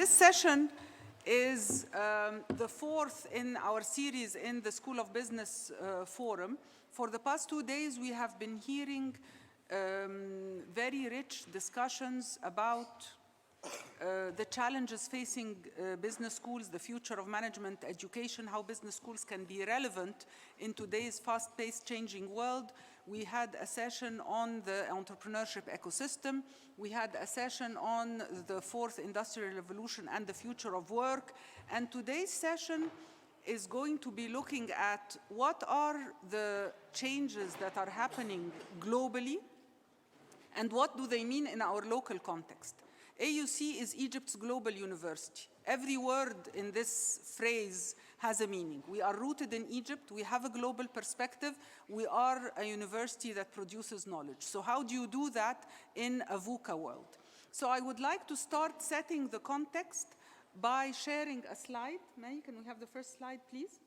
this session is the fourth in our series in the School of Business Forum. For the past 2 days, we have been hearing very rich discussions about the challenges facing business schools, the future of management education, how business schools can be relevant in today's fast-paced changing world. We had a session on the entrepreneurship ecosystem. We had a session on the fourth industrial revolution and the future of work. And today's session is going to be looking at what are the changes that are happening globally and what do they mean in our local context. AUC is Egypt's global university. Every word in this phrase has a meaning. We are rooted in Egypt. We have a global perspective. We are a university that produces knowledge. So how do you do that in a VUCA world? So I would like to start setting the context by sharing a slide. May, can we have the first slide, please?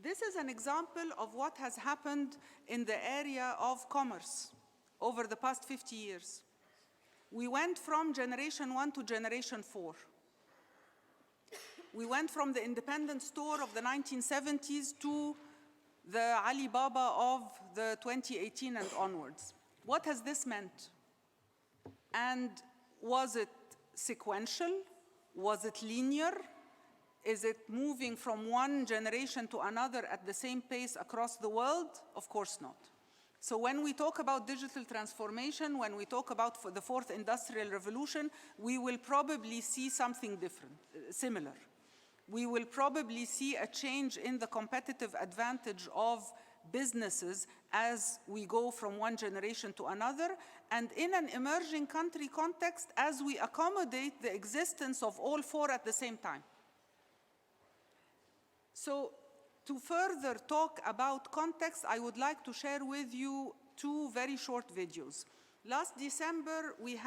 This is an example of what has happened in the area of commerce over the past 50 years. We went from generation 1 to generation 4. We went from the independent store of the 1970s to the Alibaba of the 2018 and onwards. What has this meant? And was it sequential? Was it linear? Is it moving from one generation to another at the same pace across the world? Of course not. So when we talk about digital transformation, when we talk about the fourth industrial revolution, we will probably see something different, similar. We will probably see a change in the competitive advantage of businesses as we go from one generation to another, and in an emerging country context as we accommodate the existence of all four at the same time. So, to further talk about context, I would like to share with you two very short videos. Last December, we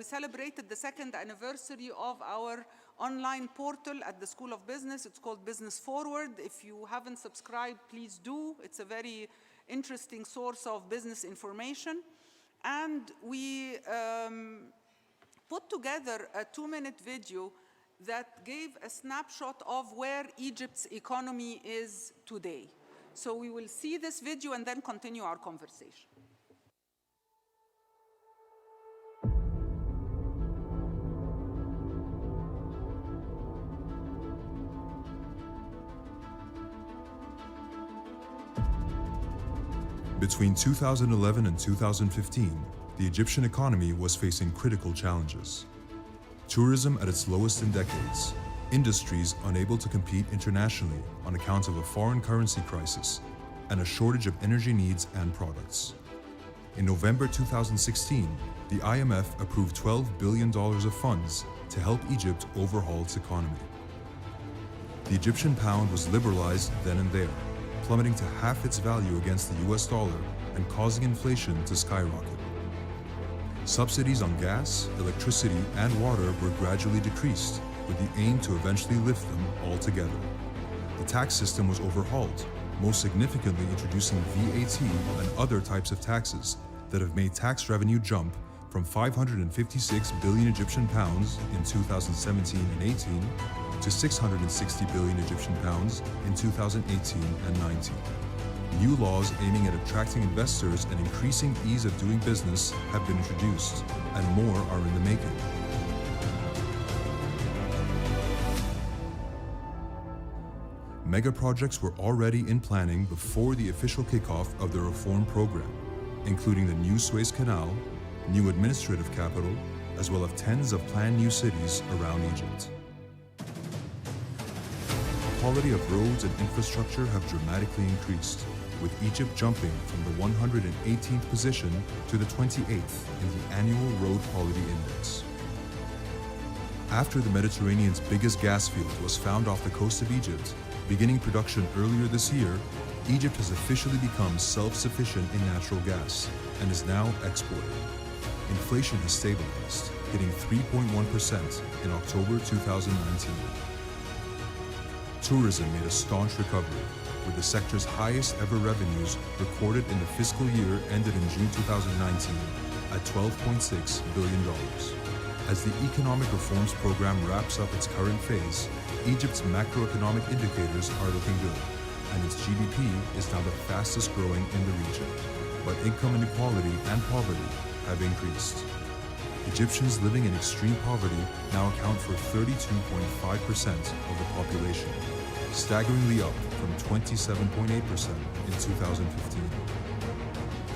celebrated the 2nd anniversary of our online portal at the School of Business. It's called Business Forward. If you haven't subscribed, please do. It's a very interesting source of business information. And we put together a 2-minute video that gave a snapshot of where Egypt's economy is today. So we will see this video and then continue our conversation. Between 2011 and 2015, the Egyptian economy was facing critical challenges. Tourism at its lowest in decades, industries unable to compete internationally on account of a foreign currency crisis, and a shortage of energy needs and products. In November 2016, the IMF approved $12 billion of funds to help Egypt overhaul its economy. The Egyptian pound was liberalized then and there, plummeting to half its value against the US dollar and causing inflation to skyrocket. Subsidies on gas, electricity, and water were gradually decreased, with the aim to eventually lift them altogether. The tax system was overhauled, most significantly introducing VAT and other types of taxes that have made tax revenue jump from 556 billion Egyptian pounds in 2017 and 18 to 660 billion Egyptian pounds in 2018 and 19. New laws aiming at attracting investors and increasing ease of doing business have been introduced, and more are in the making. Mega projects were already in planning before the official kickoff of the reform program, including the new Suez Canal, new administrative capital, as well as tens of planned new cities around Egypt. The quality of roads and infrastructure have dramatically increased, with Egypt jumping from the 118th position to the 28th in the annual Road Quality Index. After the Mediterranean's biggest gas field was found off the coast of Egypt, beginning production earlier this year, Egypt has officially become self-sufficient in natural gas and is now exporting. Inflation has stabilized, hitting 3.1% in October 2019. Tourism made a staunch recovery, with the sector's highest ever revenues recorded in the fiscal year ended in June 2019 at $12.6 billion. As the economic reforms program wraps up its current phase, Egypt's macroeconomic indicators are looking good, and its GDP is now the fastest growing in the region. But income inequality and poverty have increased. Egyptians living in extreme poverty now account for 32.5% of the population, staggeringly up from 27.8% in 2015.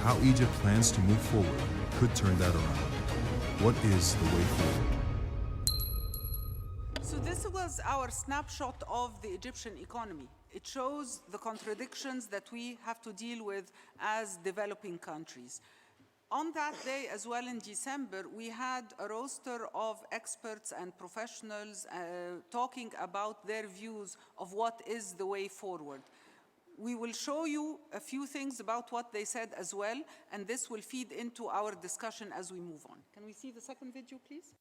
How Egypt plans to move forward could turn that around. What is the way forward? So this was our snapshot of the Egyptian economy. It shows the contradictions that we have to deal with as developing countries. On that day, as well in December, we had a roster of experts and professionals talking about their views of what is the way forward. We will show you a few things about what they said as well, and this will feed into our discussion as we move on. Can we see the second video, please?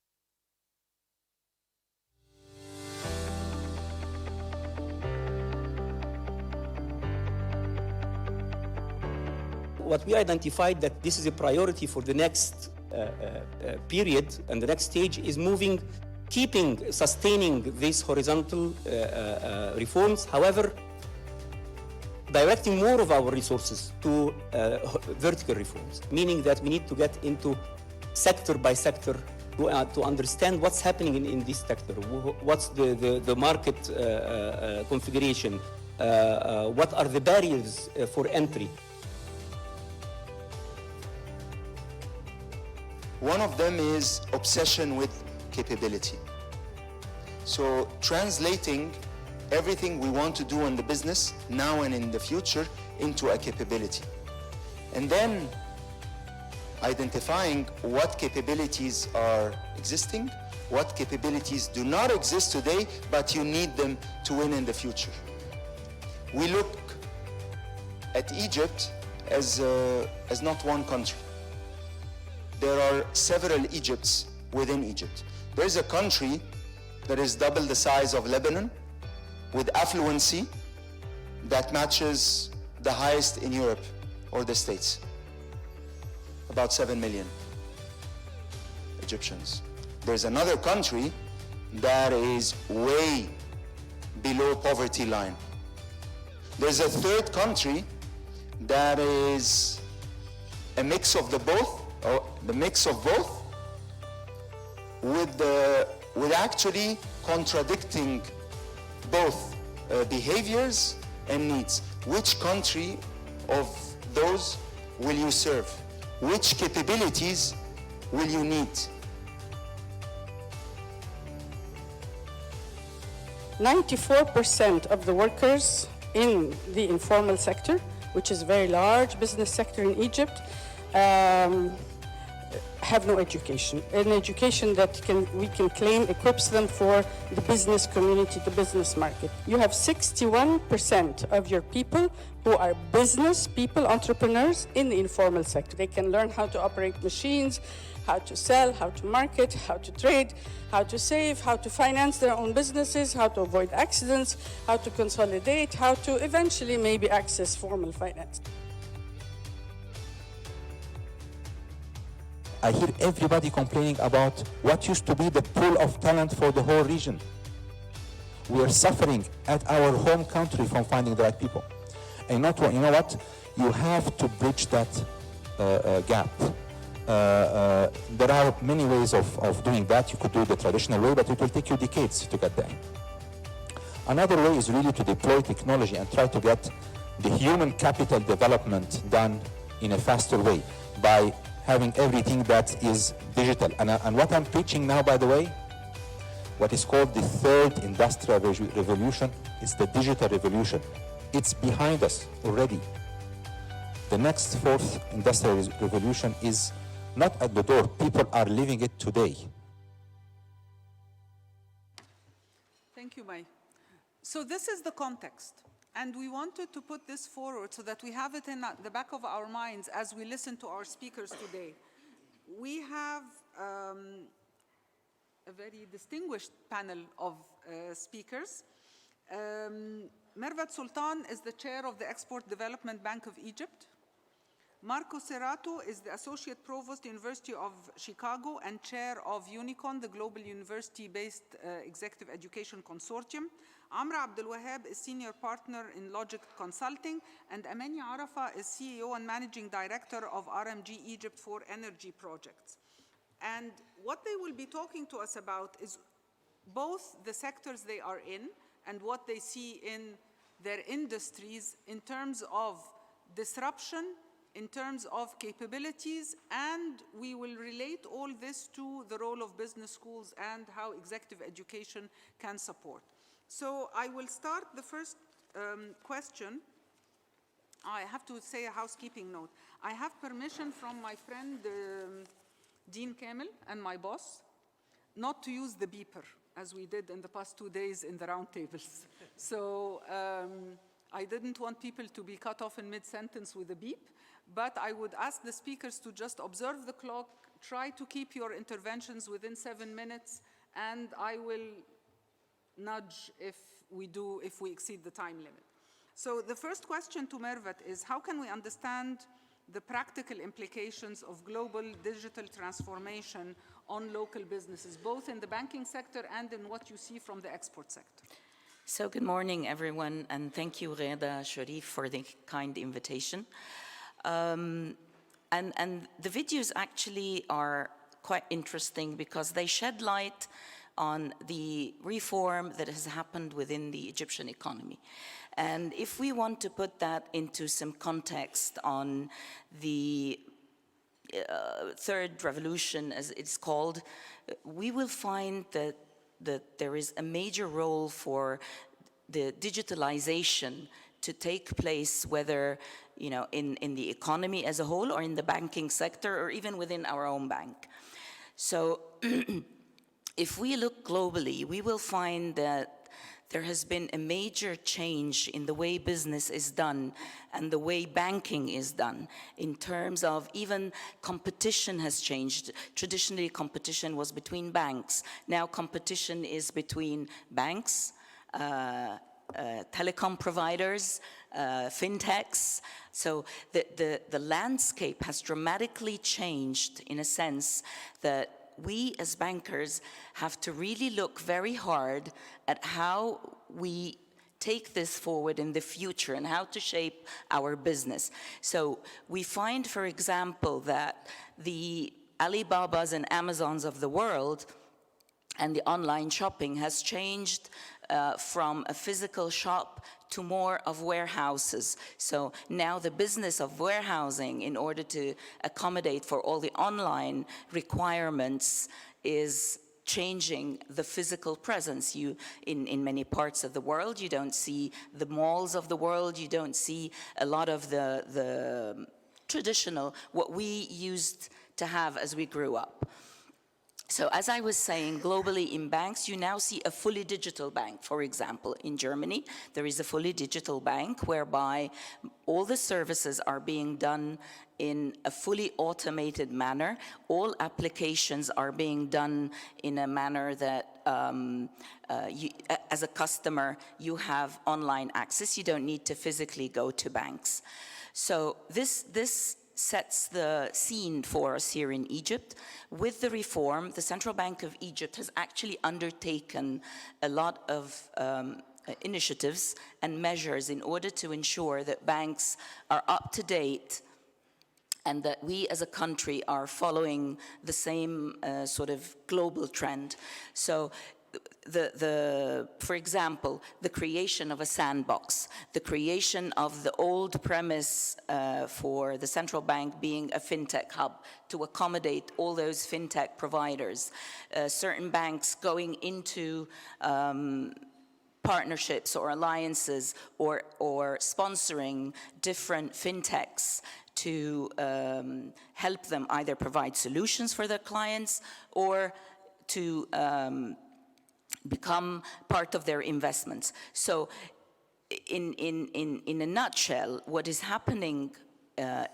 What we identified that this is a priority for the next period and the next stage is sustaining these horizontal reforms. However, directing more of our resources to vertical reforms, meaning that we need to get into sector by sector to understand what's happening in this sector, what's the market configuration, what are the barriers for entry. One of them is obsession with capability. So translating everything we want to do in the business now and in the future into a capability. And then identifying what capabilities are existing, what capabilities do not exist today, but you need them to win in the future. We look at Egypt as not one country. There are several Egypts within Egypt. There's a country that is double the size of Lebanon, with affluency that matches the highest in Europe or the States. About 7 million Egyptians. There's another country that is way below poverty line. There's a third country that is a mix of the mix of both, with actually contradicting both behaviors and needs. Which country of those will you serve? Which capabilities will you need? 94% of the workers in the informal sector, which is a very large business sector in Egypt, have no education. An education that we can claim equips them for the business community, the business market. You have 61% of your people who are business people, entrepreneurs in the informal sector. They can learn how to operate machines, how to sell, how to market, how to trade, how to save, how to finance their own businesses, how to avoid accidents, how to consolidate, how to eventually maybe access formal finance. I hear everybody complaining about what used to be the pool of talent for the whole region. We are suffering at our home country from finding the right people. And you know what? You have to bridge that gap. There are many ways of doing that. You could do it the traditional way, but it will take you decades to get there. Another way is really to deploy technology and try to get the human capital development done in a faster way by having everything that is digital. And what I'm preaching now, by the way, what is called the third industrial revolution, is the digital revolution. It's behind us already. The next fourth industrial revolution is not at the door. People are living it today. Thank you, Mai. So this is the context. And we wanted to put this forward so that we have it in the back of our minds as we listen to our speakers today. We have a very distinguished panel of speakers. Mervat Sultan is the chair of the Export Development Bank of Egypt. Marco Serrato is the Associate Provost, University of Chicago, and Chair of UNICON, the global university-based executive education consortium. Amra Abdel Wahab is Senior Partner in Logic Consulting, and Amani Arafa is CEO and Managing Director of RMG Egypt for Energy Projects. And what they will be talking to us about is both the sectors they are in and what they see in their industries in terms of disruption, in terms of capabilities, and we will relate all this to the role of business schools and how executive education can support. So I will start the first question. I have to say a housekeeping note. I have permission from my friend Dean Kamel and my boss not to use the beeper, as we did in the past 2 days in the roundtables. So I didn't want people to be cut off in mid-sentence with a beep, but I would ask the speakers to just observe the clock, try to keep your interventions within 7 minutes, and I will nudge if we exceed the time limit. So the first question to Mervat is, how can we understand the practical implications of global digital transformation on local businesses, both in the banking sector and in what you see from the export sector? So good morning, everyone, and thank you, Reda Sharif, for the kind invitation. And the videos actually are quite interesting because they shed light on the reform that has happened within the Egyptian economy. And if we want to put that into some context on the third revolution, as it's called, we will find that there is a major role for the digitalization to take place, whether in the economy as a whole or in the banking sector or even within our own bank. So if we look globally, we will find that there has been a major change in the way business is done and the way banking is done. In terms of even competition has changed. Traditionally, competition was between banks. Now competition is between banks, telecom providers, fintechs. So the landscape has dramatically changed in a sense that we as bankers have to really look very hard at how we take this forward in the future and how to shape our business. So we find, for example, that the Alibabas and Amazons of the world and the online shopping has changed from a physical shop to more of warehouses. So now the business of warehousing, in order to accommodate for all the online requirements, is changing the physical presence. In many parts of the world, you don't see the malls of the world, you don't see a lot of the traditional, what we used to have as we grew up. So as I was saying, globally in banks, you now see a fully digital bank. For example, in Germany, there is a fully digital bank whereby all the services are being done in a fully automated manner. All applications are being done in a manner that as a customer, you have online access. You don't need to physically go to banks. So this sets the scene for us here in Egypt. With the reform, the Central Bank of Egypt has actually undertaken a lot of initiatives and measures in order to ensure that banks are up to date and that we as a country are following the same sort of global trend. So for example, the creation of a sandbox, the creation of the old premise for the central bank being a fintech hub to accommodate all those fintech providers, certain banks going into partnerships or alliances or sponsoring different fintechs to help them either provide solutions for their clients or to become part of their investments. So in a nutshell, what is happening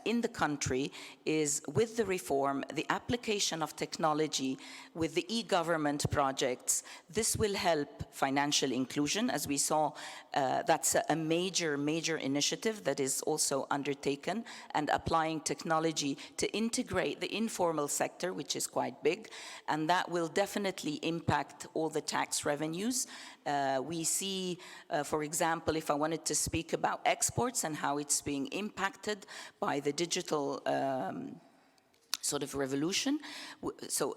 in the country is, with the reform, the application of technology with the e-government projects. This will help financial inclusion. As we saw, that's a major initiative that is also undertaken, and applying technology to integrate the informal sector, which is quite big, and that will definitely impact all the tax revenues. We see, for example, if I wanted to speak about exports and how it's being impacted by the digital sort of revolution. So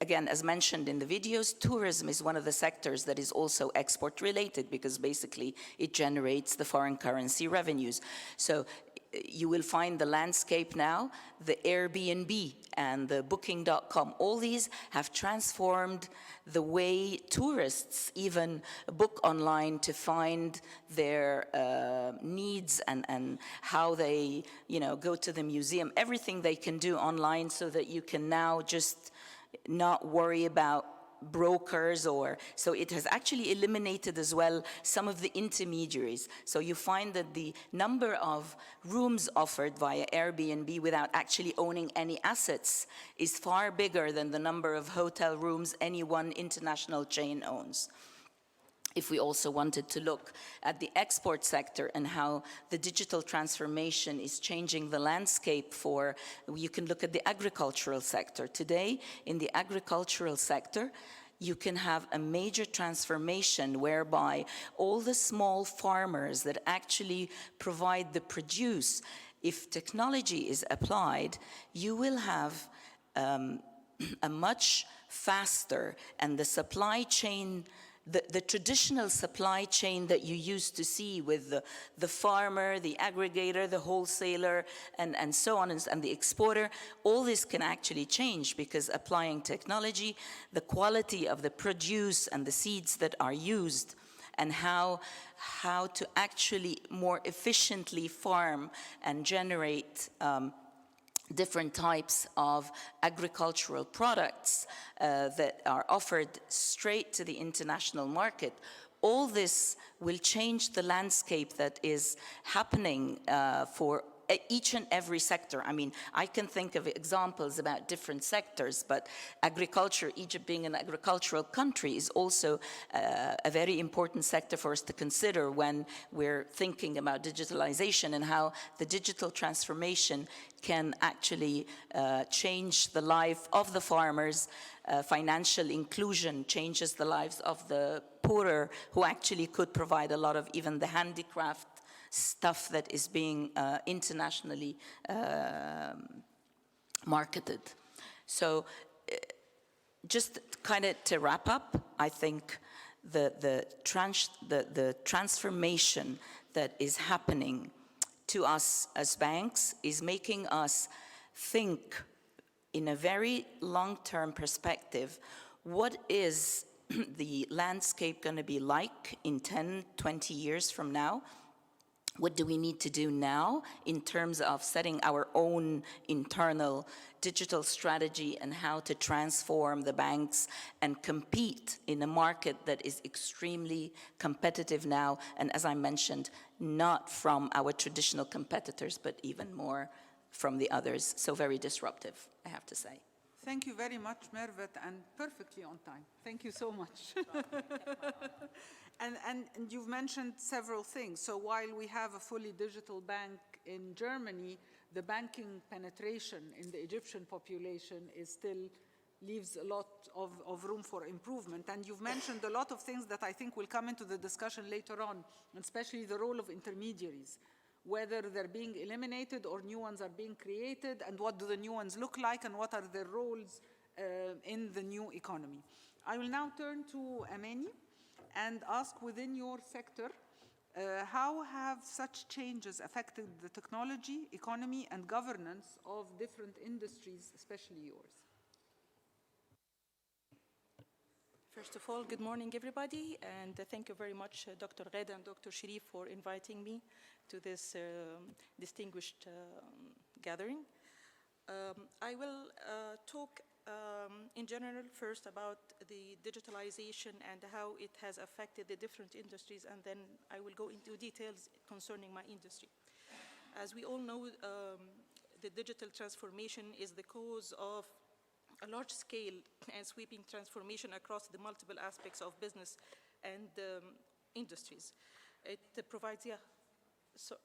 again, as mentioned in the videos, tourism is one of the sectors that is also export related, because basically it generates the foreign currency revenues. So you will find the landscape now, the Airbnb and the Booking.com, all these have transformed the way tourists even book online to find their needs, and how they, go to the museum. Everything they can do online, so that you can now just not worry about brokers, so it has actually eliminated as well some of the intermediaries. So you find that the number of rooms offered via Airbnb without actually owning any assets is far bigger than the number of hotel rooms any one international chain owns. If we also wanted to look at the export sector and how the digital transformation is changing the landscape you can look at the agricultural sector. Today, in the agricultural sector, you can have a major transformation whereby all the small farmers that actually provide the produce, if technology is applied, you will have a much faster, and the supply chain, the traditional supply chain that you used to see with the farmer, the aggregator, the wholesaler, and so on, and the exporter, all this can actually change, because applying technology, the quality of the produce and the seeds that are used, and how to actually more efficiently farm and generate different types of agricultural products that are offered straight to the international market. All this will change the landscape that is happening for each and every sector. I mean, I can think of examples about different sectors, but agriculture, Egypt being an agricultural country, is also a very important sector for us to consider when we're thinking about digitalization, and how the digital transformation can actually change the life of the farmers. Financial inclusion changes the lives of the poorer, who actually could provide a lot of even the handicraft stuff that is being internationally marketed. So just kind of to wrap up, I think the transformation that is happening to us as banks is making us think in a very long-term perspective, what is the landscape going to be like in 10, 20 years from now? What do we need to do now in terms of setting our own internal digital strategy, and how to transform the banks and compete in a market that is extremely competitive now, and as I mentioned, not from our traditional competitors, but even more from the others. So very disruptive, I have to say. Thank you very much, Mervet, and perfectly on time. Thank you so much. And you've mentioned several things. So while we have a fully digital bank in Germany, the banking penetration in the Egyptian population leaves a lot of room for improvement. And you've mentioned a lot of things that I think will come into the discussion later on, especially the role of intermediaries, whether they're being eliminated or new ones are being created, and what do the new ones look like, and what are their roles in the new economy. I will now turn to Amani and ask, within your sector, how have such changes affected the technology, economy, and governance of different industries, especially yours? First of all, good morning, everybody, and thank you very much, Dr. Gheda and Dr. Sharif, for inviting me to this distinguished gathering. I will talk in general first about the digitalization and how it has affected the different industries, and then I will go into details concerning my industry. As we all know, the digital transformation is the cause of a large-scale and sweeping transformation across the multiple aspects of business and industries. It provides, yeah, sorry.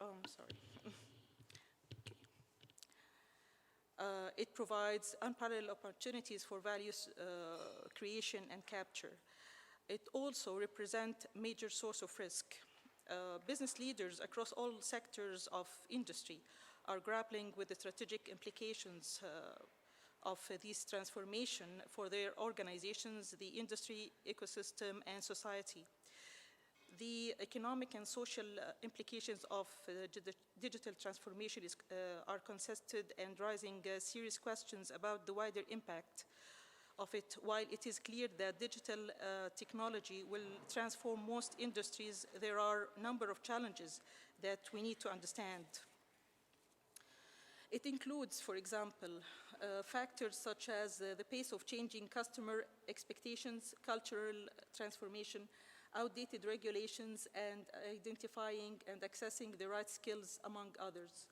It provides unparalleled opportunities for values creation and capture. It also represents a major source of risk. Business leaders across all sectors of industry are grappling with the strategic implications of this transformation for their organizations, the industry, ecosystem, and society. The economic and social implications of the digital transformation are contested and raising serious questions about the wider impact of it. While it is clear that digital technology will transform most industries, there are a number of challenges that we need to understand. It includes, for example, factors such as the pace of changing customer expectations, cultural transformation, outdated regulations, and identifying and accessing the right skills, among others.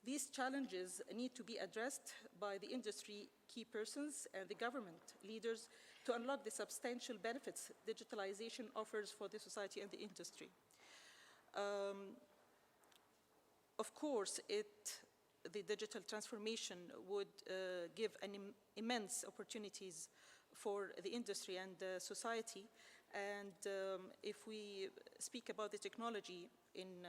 These challenges need to be addressed by the industry key persons and the government leaders to unlock the substantial benefits digitalization offers for the society and the industry. Of course, the digital transformation would give immense opportunities for the industry and society. And if we speak about the technology in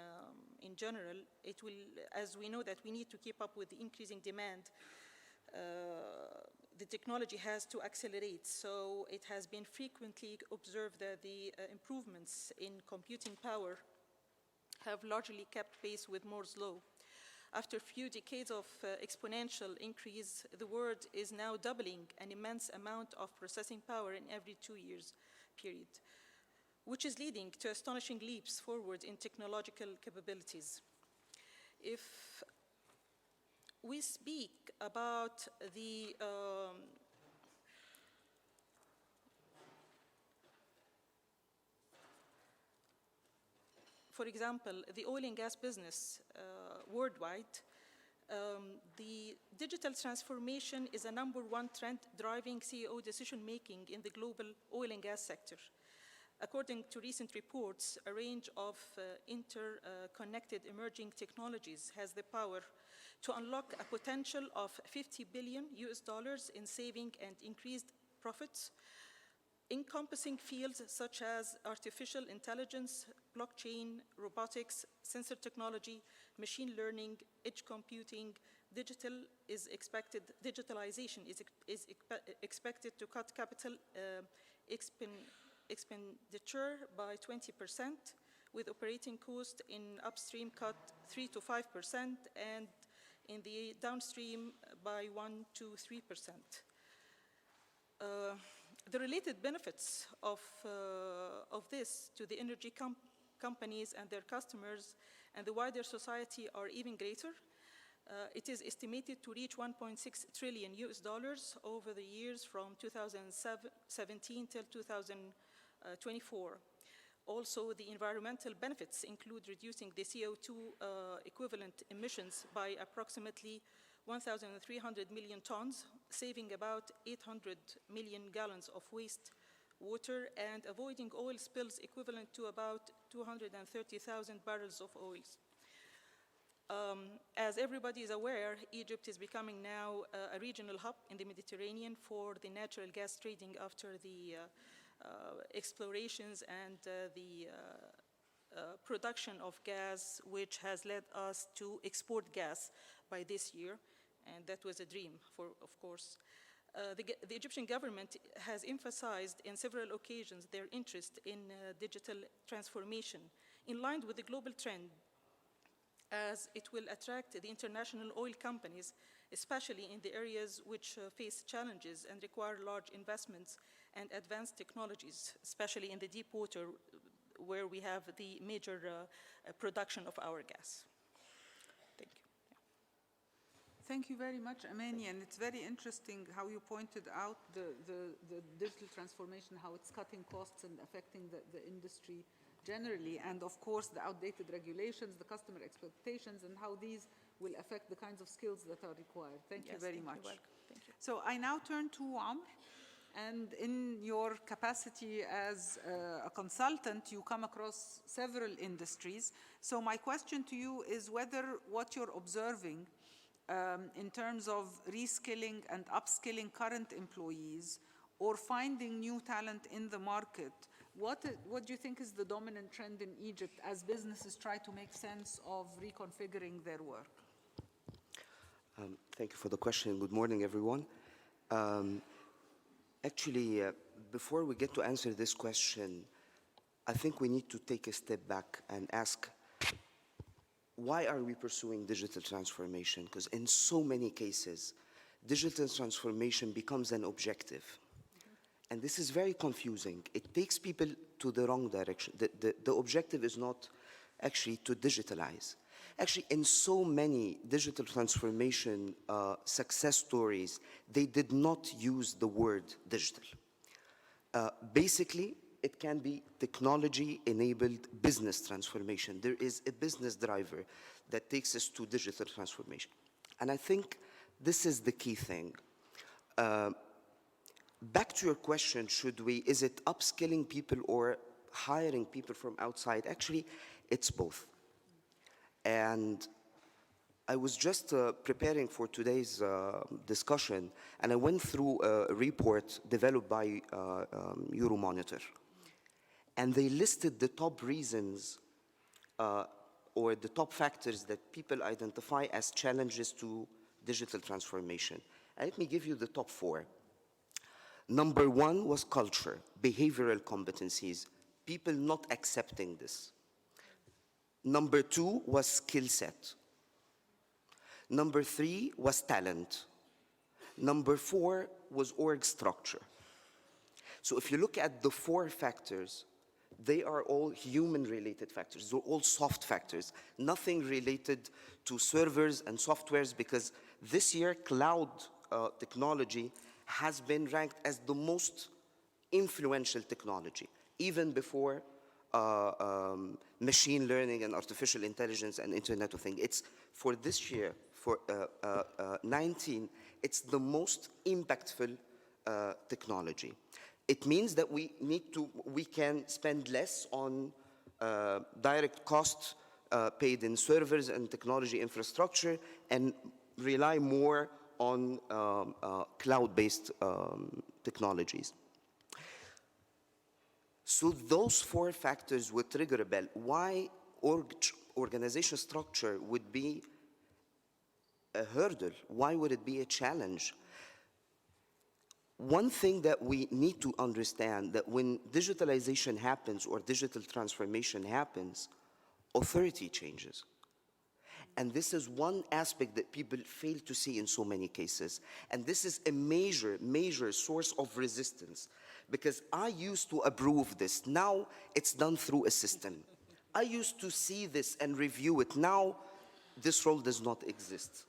general, it will, as we know that we need to keep up with the increasing demand, the technology has to accelerate. So it has been frequently observed that the improvements in computing power have largely kept pace with Moore's law. After a few decades of exponential increase, the world is now doubling an immense amount of processing power in every 2 years period, which is leading to astonishing leaps forward in technological capabilities. If we speak about the for example, the oil and gas business worldwide, the digital transformation is a #1 trend driving CEO decision-making in the global oil and gas sector. According to recent reports, a range of interconnected emerging technologies has the power to unlock a potential of $50 billion in saving and increased profits, encompassing fields such as artificial intelligence, blockchain, robotics, sensor technology, machine learning, edge computing. Digitalization is expected to cut capital expenditure by 20%, with operating cost in upstream cut 3 to 5%, and in the downstream by 1 to 3%. The related benefits of this to the energy companies and their customers and the wider society are even greater. It is estimated to reach $1.6 trillion over the years from 2017 till 2024. Also, the environmental benefits include reducing the CO2 equivalent emissions by approximately 1,300 million tons, saving about 800 million gallons of waste water, and avoiding oil spills equivalent to about 230,000 barrels of oil. As everybody is aware, Egypt is becoming now a regional hub in the Mediterranean for the natural gas trading after the explorations and the production of gas, which has led us to export gas by this year, and that was a dream, of course. The Egyptian government has emphasized in several occasions their interest in digital transformation, in line with the global trend, as it will attract the international oil companies, especially in the areas which face challenges and require large investments and advanced technologies, especially in the deep water, where we have the major production of our gas. Thank you. Thank you very much, Amani, and it's very interesting how you pointed out the digital transformation, how it's cutting costs and affecting the industry generally, and of course the outdated regulations, the customer expectations, and how these will affect the kinds of skills that are required. Thank you very much. You're welcome. Thank you. So I now turn to Amr, and in your capacity as a consultant, you come across several industries. So my question to you is whether what you're observing in terms of reskilling and upskilling current employees or finding new talent in the market, what do you think is the dominant trend in Egypt as businesses try to make sense of reconfiguring their work? Thank you for the question. Good morning, everyone. Actually, before we get to answer this question, I think we need to take a step back and ask, why are we pursuing digital transformation? Because in so many cases, digital transformation becomes an objective. And this is very confusing. It takes people to the wrong direction. The objective is not actually to digitalize. Actually, in so many digital transformation success stories, they did not use the word digital. Basically, it can be technology-enabled business transformation. There is a business driver that takes us to digital transformation. And I think this is the key thing. Back to your question, is it upskilling people or hiring people from outside? Actually, it's both. And I was just preparing for today's discussion, and I went through a report developed by Euromonitor. And they listed the top reasons or the top factors that people identify as challenges to digital transformation. And let me give you the top 4. Number 1 was culture, behavioral competencies, people not accepting this. Number 2 was skill set. Number 3 was talent. Number 4 was org structure. So if you look at the 4 factors, they are all human-related factors. They're all soft factors, nothing related to servers and softwares, because this year cloud technology has been ranked as the most influential technology, even before machine learning and artificial intelligence and Internet of Things. It's for this year, for 19, it's the most impactful technology. It means that we can spend less on direct costs paid in servers and technology infrastructure and rely more on cloud-based technologies. So those 4 factors would trigger a bell. Why organization structure would be a hurdle? Why would it be a challenge? One thing that we need to understand, that when digitalization happens or digital transformation happens, authority changes. And this is one aspect that people fail to see in so many cases. And this is a major, major source of resistance. Because I used to approve this. Now it's done through a system. I used to see this and review it. Now this role does not exist.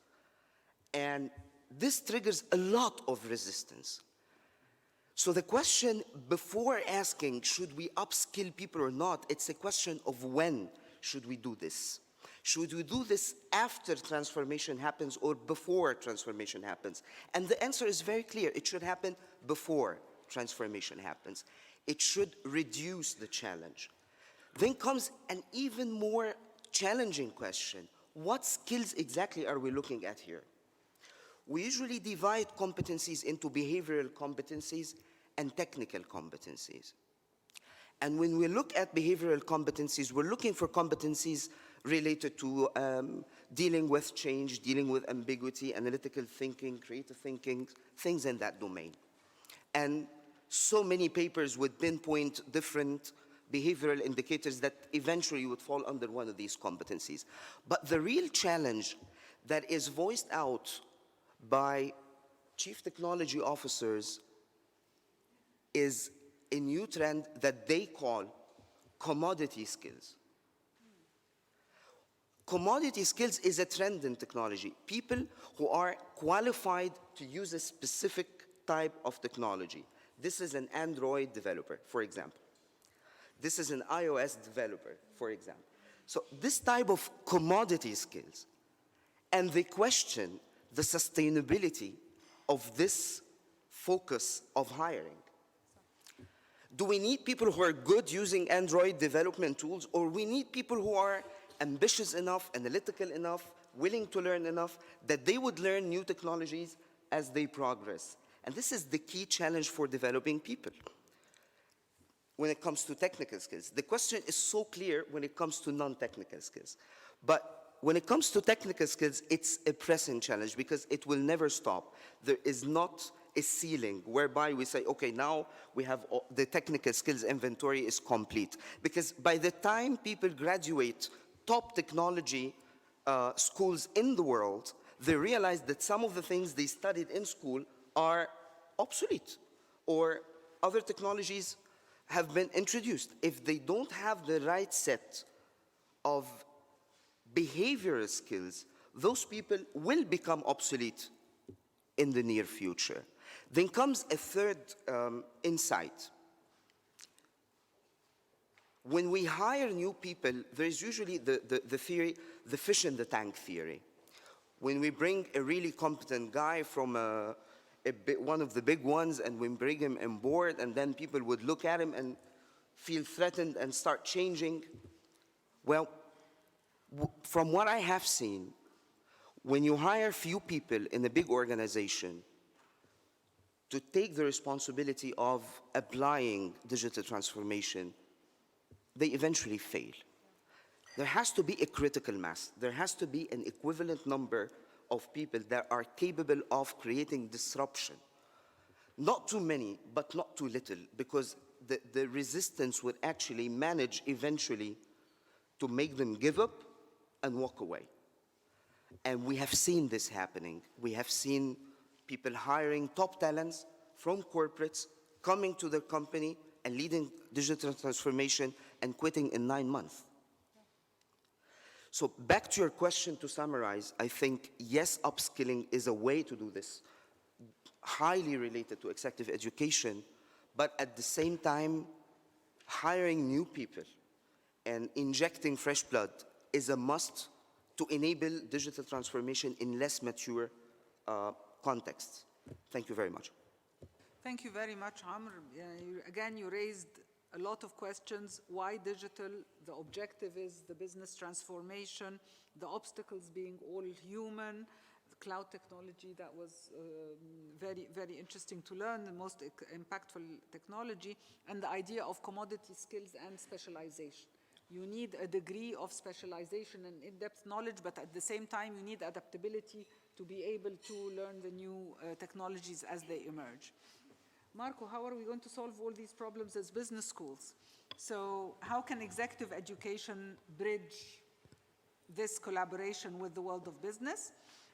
And this triggers a lot of resistance. So the question, before asking, should we upskill people or not, it's a question of when should we do this? Should we do this after transformation happens or before transformation happens? And the answer is very clear. It should happen before transformation happens. It should reduce the challenge. Then comes an even more challenging question. What skills exactly are we looking at here? We usually divide competencies into behavioral competencies and technical competencies. And when we look at behavioral competencies, we're looking for competencies related to dealing with change, dealing with ambiguity, analytical thinking, creative thinking, things in that domain. And so many papers would pinpoint different behavioral indicators that eventually would fall under one of these competencies. But the real challenge that is voiced out by chief technology officers is a new trend that they call commodity skills. Commodity skills is a trend in technology. People who are qualified to use a specific type of technology. This is an Android developer, for example. This is an iOS developer, for example. So this type of commodity skills, and they question the sustainability of this focus of hiring. Do we need people who are good using Android development tools, or we need people who are ambitious enough, analytical enough, willing to learn enough, that they would learn new technologies as they progress? And this is the key challenge for developing people. When it comes to technical skills, the question is so clear when it comes to non-technical skills. But when it comes to technical skills, it's a pressing challenge because it will never stop. There is not a ceiling whereby we say, okay, now we have the technical skills inventory is complete. Because by the time people graduate top technology schools in the world, they realize that some of the things they studied in school are obsolete, or other technologies have been introduced. If they don't have the right set of behavioral skills, those people will become obsolete in the near future. Then comes a third insight. When we hire new people, there's usually the theory, the fish in the tank theory. When we bring a really competent guy from one of the big ones and we bring him on board, and then people would look at him and feel threatened and start changing. Well, from what I have seen, when you hire few people in a big organization to take the responsibility of applying digital transformation, they eventually fail. There has to be a critical mass. There has to be an equivalent number of people that are capable of creating disruption. Not too many, but not too little, because the resistance would actually manage eventually to make them give up and walk away. And we have seen this happening. We have seen people hiring top talents from corporates, coming to their company and leading digital transformation and quitting in 9 months. So back to your question, to summarize, I think, yes, upskilling is a way to do this, highly related to executive education, but at the same time, hiring new people and injecting fresh blood is a must to enable digital transformation in less mature contexts. Thank you very much. Thank you very much, Amr. Again, you raised a lot of questions. Why digital? The objective is the business transformation, the obstacles being all human, the cloud technology, that was very, very interesting to learn, the most impactful technology, and the idea of commodity skills and specialization. You need a degree of specialization and in-depth knowledge, but at the same time, you need adaptability to be able to learn the new technologies as they emerge. Marco, how are we going to solve all these problems as business schools? So how can executive education bridge this collaboration with the world of business?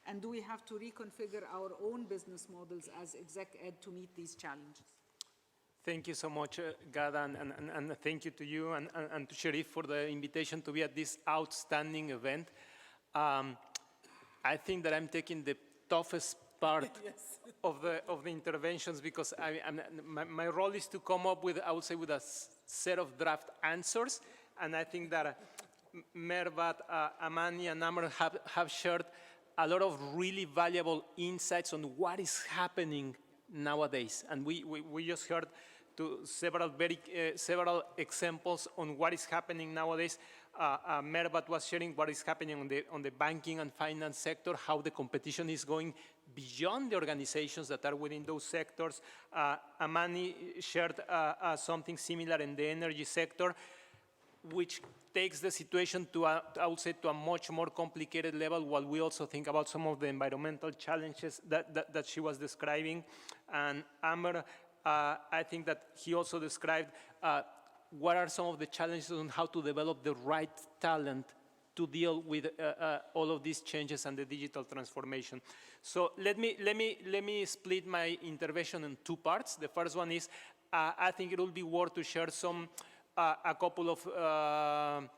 And do we have to reconfigure our own business models as exec ed to meet these challenges? Thank you so much, Gada, and thank you to you and to Sherif for the invitation to be at this outstanding event. I think that I'm taking the toughest part yes. of the interventions, because my role is to come up with, I would say, with a set of draft answers, and I think that Mervat, Amani, and Amr have shared a lot of really valuable insights on what is happening nowadays, and we just heard to several examples on what is happening nowadays. Mervat was sharing what is happening on the banking and finance sector, how the competition is going beyond the organizations that are within those sectors. Amani shared something similar in the energy sector, which takes the situation to, I would say, to a much more complicated level, while we also think about some of the environmental challenges that she was describing. And Amr, I think that he also described what are some of the challenges on how to develop the right talent to deal with all of these changes and the digital transformation. So let me split my intervention in two parts. The first one is, I think it will be worth to share a couple of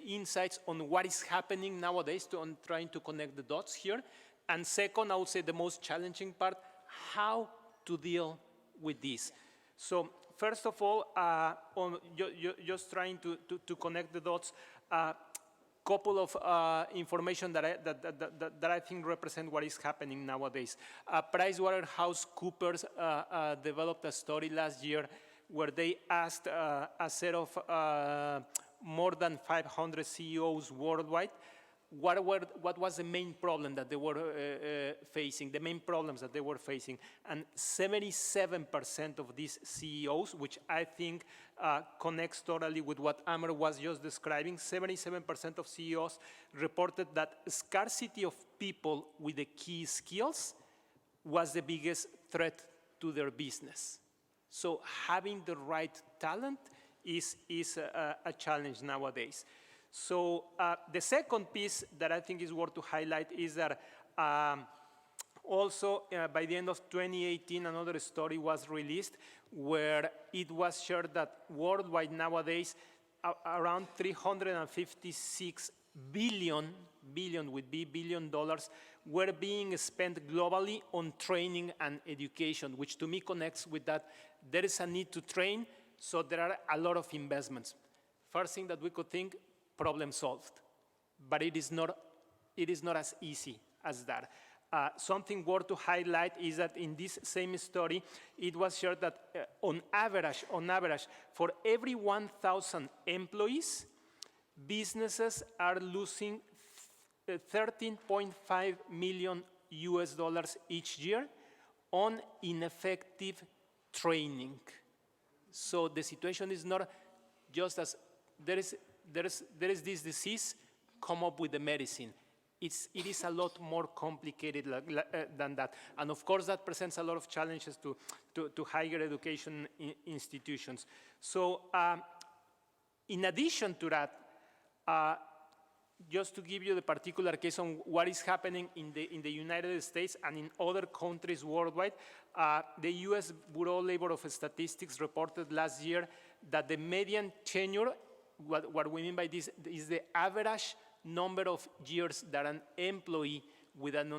insights on what is happening nowadays on trying to connect the dots here. And second, I would say the most challenging part, how to deal with this. So first of all, just trying to connect the dots, couple of information that I think represent what is happening nowadays. PricewaterhouseCoopers developed a study last year where they asked a set of more than 500 CEOs worldwide what was the main problem that they were facing, the main problems that they were facing. And 77% of these CEOs, which I think connects totally with what Amr was just describing, 77% of CEOs reported that scarcity of people with the key skills was the biggest threat to their business. So having the right talent is a challenge nowadays. So the second piece that I think is worth to highlight is that also by the end of 2018, another study was released where it was shared that worldwide nowadays around $356 billion were being spent globally on training and education, which to me connects with that there is a need to train, so there are a lot of investments. First thing that we could think, problem solved. But it is not as easy as that. Something worth to highlight is that in this same study, it was shared that on average, for every 1,000 employees, businesses are losing $13.5 million each year on ineffective training. So the situation is not just as there is this disease, come up with the medicine. It is a lot more complicated than that. And of course, that presents a lot of challenges to higher education institutions. So in addition to that, just to give you the particular case on what is happening in the United States and in other countries worldwide, the US Bureau of Labor of Statistics reported last year that the median tenure, what we mean by this is the average number of years that an employee with an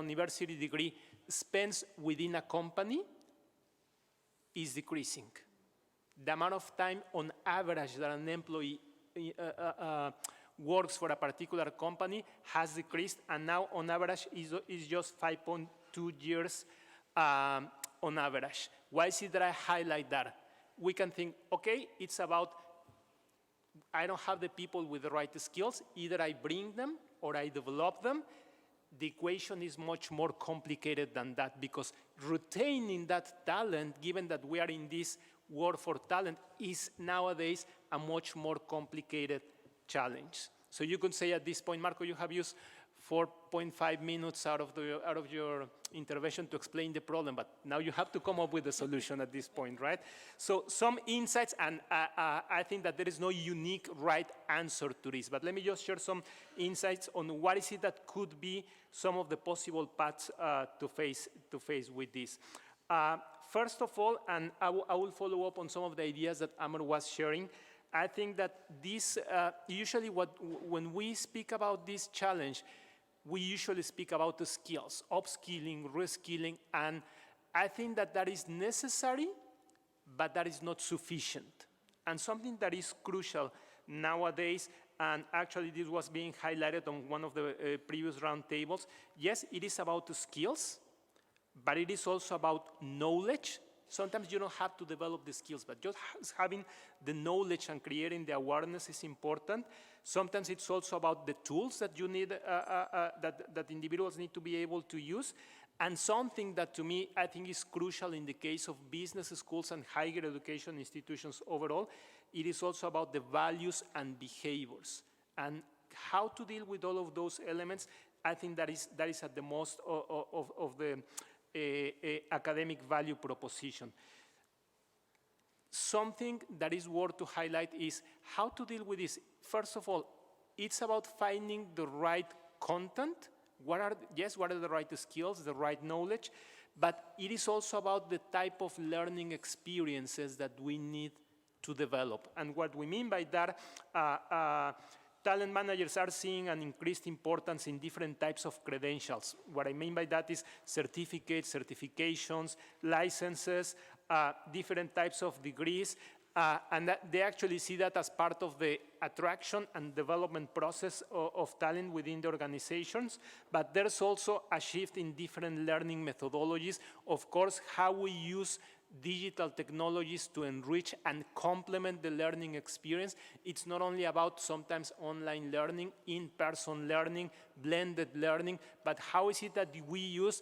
university degree spends within a company is decreasing. The amount of time on average that an employee works for a particular company has decreased, and now on average is just 5.2 years on average. Why is it that I highlight that? We can think, okay, it's about I don't have the people with the right skills. Either I bring them or I develop them. The equation is much more complicated than that, because retaining that talent, given that we are in this war for talent, is nowadays a much more complicated challenge. So you could say at this point, Marco, you have used 4.5 minutes out of your intervention to explain the problem, but now you have to come up with a solution at this point, right? So some insights, and I think that there is no unique right answer to this, but let me just share some insights on what is it that could be some of the possible paths to face with this. First of all, and I will follow up on some of the ideas that Amr was sharing, I think that this, usually when we speak about this challenge, we usually speak about the skills, upskilling, reskilling, and I think that that is necessary, but that is not sufficient. And something that is crucial nowadays, and actually this was being highlighted on one of the previous roundtables, yes, it is about the skills, but it is also about knowledge. Sometimes you don't have to develop the skills, but just having the knowledge and creating the awareness is important. Sometimes it's also about the tools that you need, that individuals need to be able to use. And something that to me, I think is crucial in the case of business schools and higher education institutions overall, it is also about the values and behaviors. And how to deal with all of those elements, I think that is at the most of the academic value proposition. Something that is worth to highlight is how to deal with this. First of all, it's about finding the right content. What are the right skills, the right knowledge, but it is also about the type of learning experiences that we need to develop. And what we mean by that, talent managers are seeing an increased importance in different types of credentials. What I mean by that is certificates, certifications, licenses, different types of degrees, and that they actually see that as part of the attraction and development process of talent within the organizations. But there's also a shift in different learning methodologies. Of course, how we use digital technologies to enrich and complement the learning experience. It's not only about sometimes online learning, in-person learning, blended learning, but how is it that we use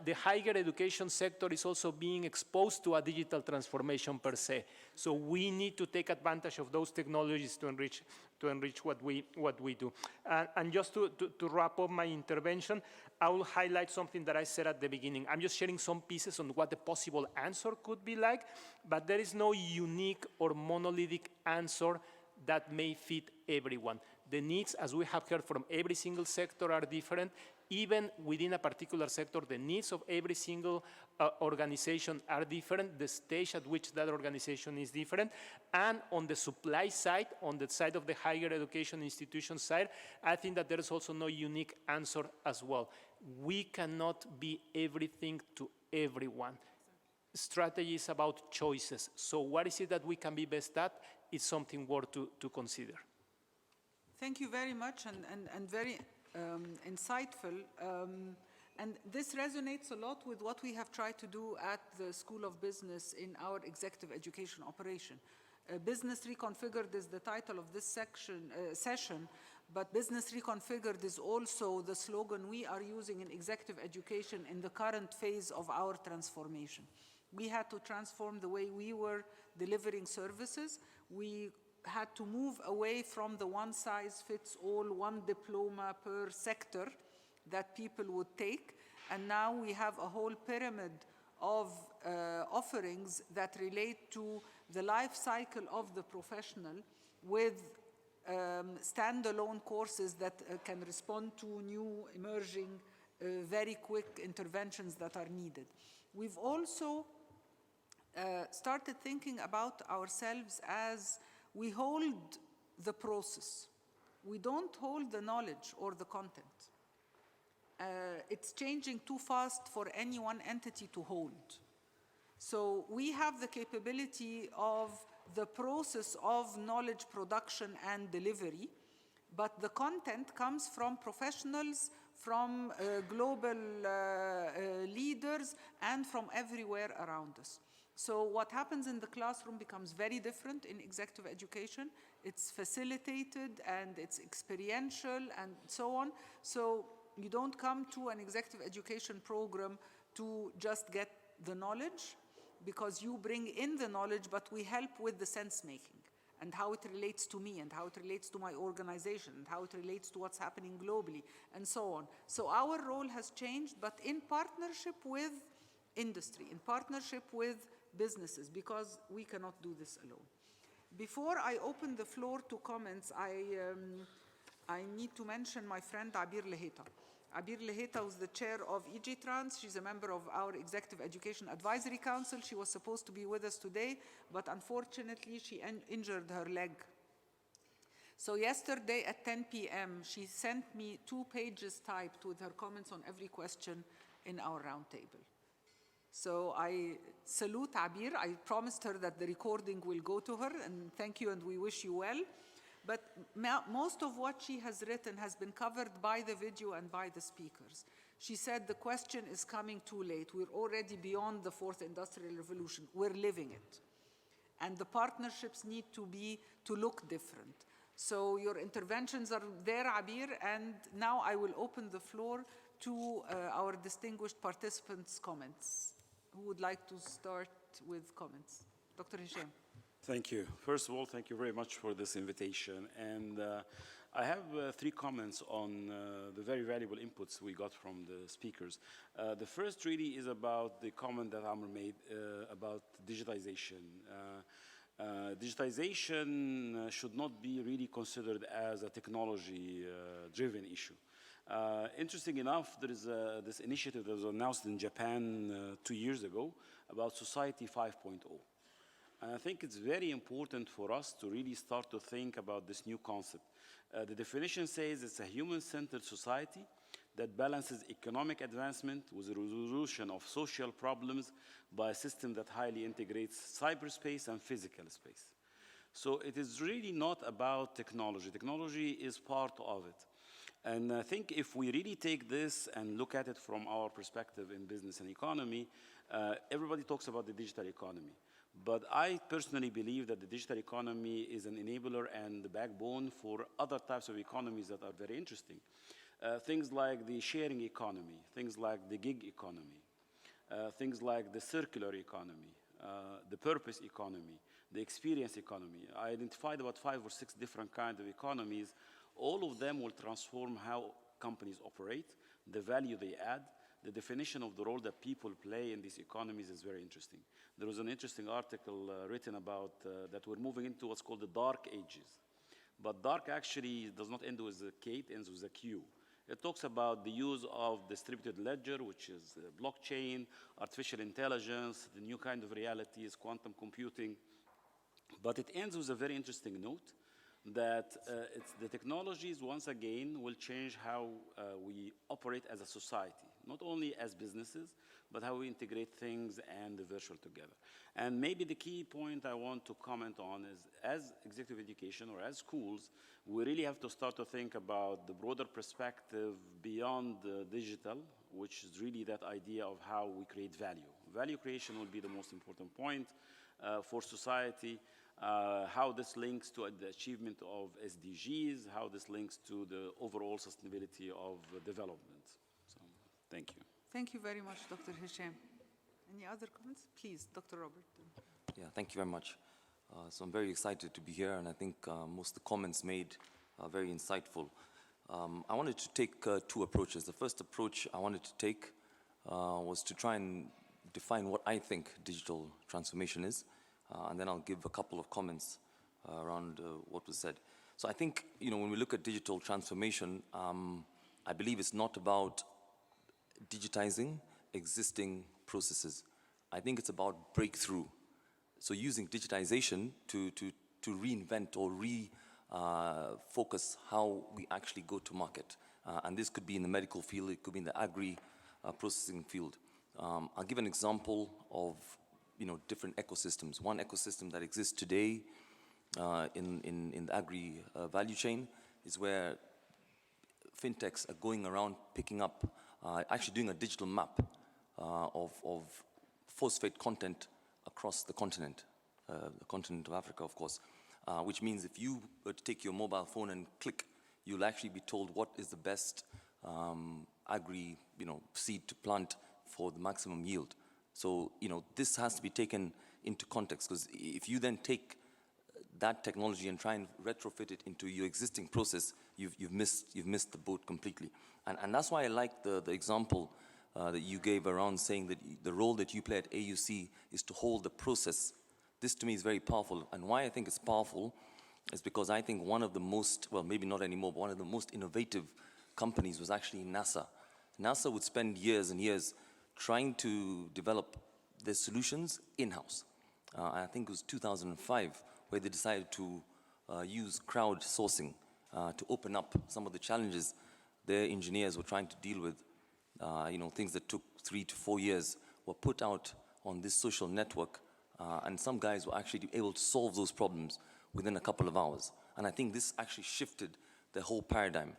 the higher education sector is also being exposed to a digital transformation per se. So we need to take advantage of those technologies to enrich what we do. And just to wrap up my intervention, I will highlight something that I said at the beginning. I'm just sharing some pieces on what the possible answer could be like, but there is no unique or monolithic answer that may fit everyone. The needs, as we have heard from every single sector, are different. Even within a particular sector, the needs of every single organization are different. The stage at which that organization is different. And on the supply side, on the side of the higher education institution side, I think that there is also no unique answer as well. We cannot be everything to everyone. Strategy is about choices. So what is it that we can be best at? It's something worth to consider. Thank you very much and very insightful. And this resonates a lot with what we have tried to do at the School of Business in our executive education operation. Business Reconfigured is the title of this session, but Business Reconfigured is also the slogan we are using in executive education in the current phase of our transformation. We had to transform the way we were delivering services. We had to move away from the one-size-fits-all, one diploma per sector that people would take. And now we have a whole pyramid of offerings that relate to the life cycle of the professional with standalone courses that can respond to new, emerging, very quick interventions that are needed. We've also started thinking about ourselves as we hold the process. We don't hold the knowledge or the content. It's changing too fast for any one entity to hold. So we have the capability of the process of knowledge production and delivery, but the content comes from professionals, from global leaders, and from everywhere around us. So what happens in the classroom becomes very different in executive education. It's facilitated and it's experiential and so on. So you don't come to an executive education program to just get the knowledge, because you bring in the knowledge, but we help with the sense making and how it relates to me and how it relates to my organization and how it relates to what's happening globally and so on. So our role has changed, but in partnership with industry, in partnership with businesses, because we cannot do this alone. Before I open the floor to comments, I need to mention my friend Abir Leheta. Abir Leheta was the chair of EG-Trans. She's a member of our Executive Education Advisory Council. She was supposed to be with us today, but unfortunately she injured her leg. So yesterday at 10 p.m., she sent me 2 pages typed with her comments on every question in our roundtable. So I salute Abir. I promised her that the recording will go to her, and thank you, and we wish you well. But most of what she has written has been covered by the video and by the speakers. She said the question is coming too late. We're already beyond the 4th Industrial Revolution. We're living it. And the partnerships need to look different. So your interventions are there, Abir, and now I will open the floor to our distinguished participants' comments. Who would like to start with comments? Dr. Hisham. Thank you. First of all, thank you very much for this invitation. And I have 3 comments on the very valuable inputs we got from the speakers. The first really is about the comment that Amr made about digitization. Digitization should not be really considered as a technology-driven issue. Interesting enough, there is this initiative that was announced in Japan 2 years ago about Society 5.0. And I think it's very important for us to really start to think about this new concept. The definition says it's a human-centered society that balances economic advancement with the resolution of social problems by a system that highly integrates cyberspace and physical space. So it is really not about technology. Technology is part of it. And I think if we really take this and look at it from our perspective in business and economy, everybody talks about the digital economy. But I personally believe that the digital economy is an enabler and the backbone for other types of economies that are very interesting. Things like the sharing economy, things like the gig economy, things like the circular economy, the purpose economy, the experience economy. I identified about 5 or 6 different kinds of economies. All of them will transform how companies operate, the value they add. The definition of the role that people play in these economies is very interesting. There was an interesting article written about that we're moving into what's called the dark ages. But dark actually does not end with a K, it ends with a Q. It talks about the use of distributed ledger, which is blockchain, artificial intelligence, the new kind of reality is quantum computing. But it ends with a very interesting note that the technologies, once again, will change how we operate as a society, not only as businesses, but how we integrate things and the virtual together. And maybe the key point I want to comment on is, as executive education or as schools, we really have to start to think about the broader perspective beyond the digital, which is really that idea of how we create value. Value creation will be the most important point for society. How this links to the achievement of SDGs, how this links to the overall sustainability of development. So, thank you. Thank you very much, Dr. Hisham. Any other comments? Please, Dr. Robert. Yeah, thank you very much. So I'm very excited to be here, and I think most of the comments made are very insightful. I wanted to take 2 approaches. The first approach I wanted to take was to try and define what I think digital transformation is. And then I'll give a couple of comments around what was said. So I think, when we look at digital transformation, I believe it's not about digitizing existing processes. I think it's about breakthrough. So using digitization to reinvent or focus how we actually go to market. And this could be in the medical field, it could be in the agri-processing field. I'll give an example of different ecosystems. One ecosystem that exists today in the agri value chain is where fintechs are going around picking up, actually doing a digital map of phosphate content across the continent of Africa, of course, which means if you were to take your mobile phone and click, you'll actually be told what is the best agri seed to plant for the maximum yield. So, this has to be taken into context, because if you then take that technology and try and retrofit it into your existing process, you've missed the boat completely. And that's why I like the example that you gave around saying that the role that you play at AUC is to hold the process. This to me is very powerful. And why I think it's powerful is because I think one of the most, well, maybe not anymore, but one of the most innovative companies was actually NASA. NASA would spend years and years trying to develop their solutions in-house. I think it was 2005 where they decided to use crowdsourcing to open up some of the challenges their engineers were trying to deal with. Things that took 3 to 4 years were put out on this social network, and some guys were actually able to solve those problems within a couple of hours. And I think this actually shifted the whole paradigm.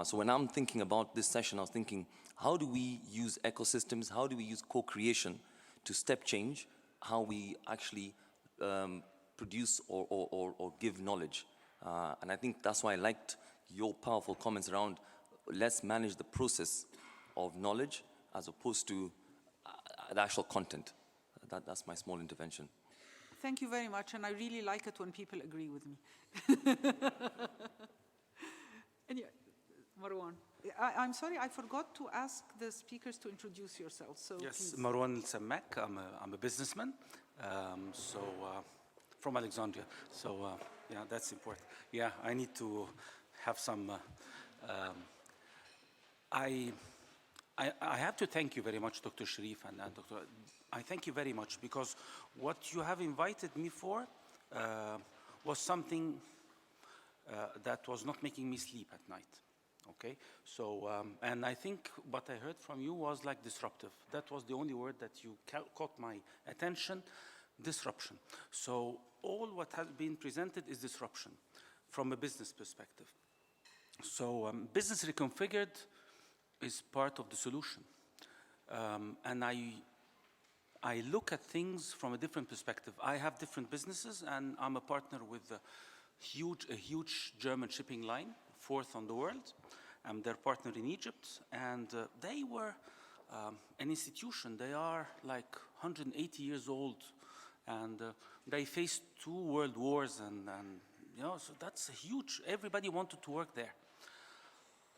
So when I'm thinking about this session, I was thinking, how do we use ecosystems? How do we use co-creation to step change how we actually produce or give knowledge? And I think that's why I liked your powerful comments around let's manage the process of knowledge as opposed to the actual content. That's my small intervention. Thank you very much, and I really like it when people agree with me. Marwan, I'm sorry, I forgot to ask the speakers to introduce yourselves. So yes, please. Marwan Samak. I'm a businessman, from Alexandria. So yeah, that's important. Yeah, I need to have some. I have to thank you very much, Dr. Sharif and Dr. I thank you very much because what you have invited me for was something that was not making me sleep at night. Okay, so, and I think what I heard from you was like disruptive. That was the only word that you caught my attention, disruption. So all what has been presented is disruption from a business perspective. So business reconfigured is part of the solution. And I look at things from a different perspective. I have different businesses, and I'm a partner with a huge German shipping line, 4th on the world. I'm their partner in Egypt, and they were an institution. They are like 180 years old, and they faced 2 world wars, and you know, so that's huge. Everybody wanted to work there.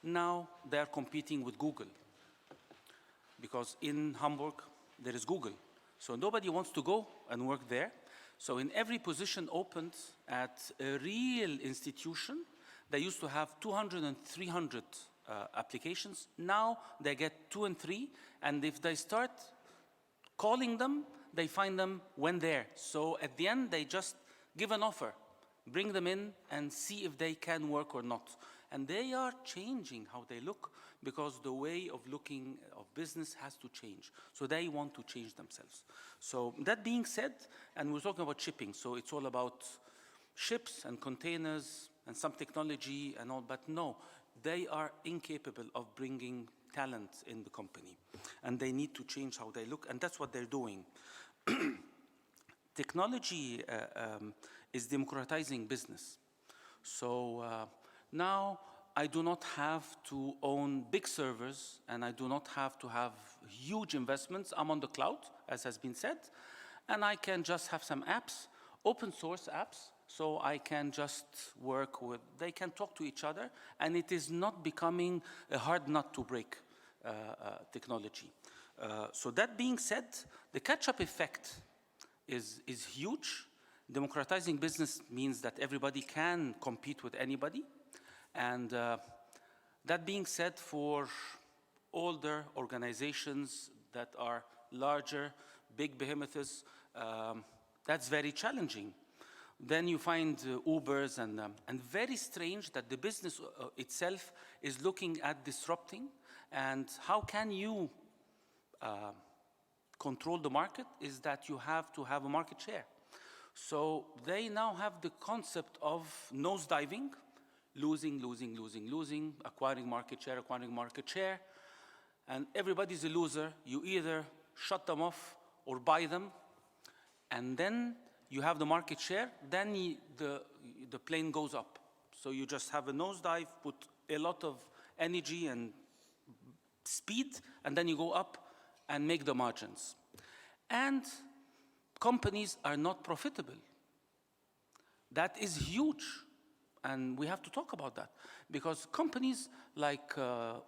Now they're competing with Google, because in Hamburg there is Google. So nobody wants to go and work there. So in every position opened at a real institution, they used to have 200 and 300 applications. Now they get 2 and 3, and if they start calling them, they find them when there. So at the end, they just give an offer, bring them in and see if they can work or not. And they are changing how they look, because the way of looking of business has to change. So they want to change themselves. So that being said, and we're talking about shipping, so it's all about ships and containers and some technology and all, but no, they are incapable of bringing talent in the company. And they need to change how they look, and that's what they're doing. Technology is democratizing business. So now I do not have to own big servers, and I do not have to have huge investments. I'm on the cloud, as has been said, and I can just have some apps, open source apps, so I can just work with, they can talk to each other, and it is not becoming a hard nut to break technology. So that being said, the catch-up effect is huge. Democratizing business means that everybody can compete with anybody. And that being said, for older organizations that are larger, big behemoths, that's very challenging. Then you find Ubers, and very strange that the business itself is looking at disrupting, and how can you control the market is that you have to have a market share. So they now have the concept of nosediving, losing, acquiring market share, and everybody's a loser. You either shut them off or buy them, and then you have the market share, then the plane goes up. So you just have a nosedive, put a lot of energy and speed, and then you go up and make the margins. And companies are not profitable. That is huge. And we have to talk about that, because companies like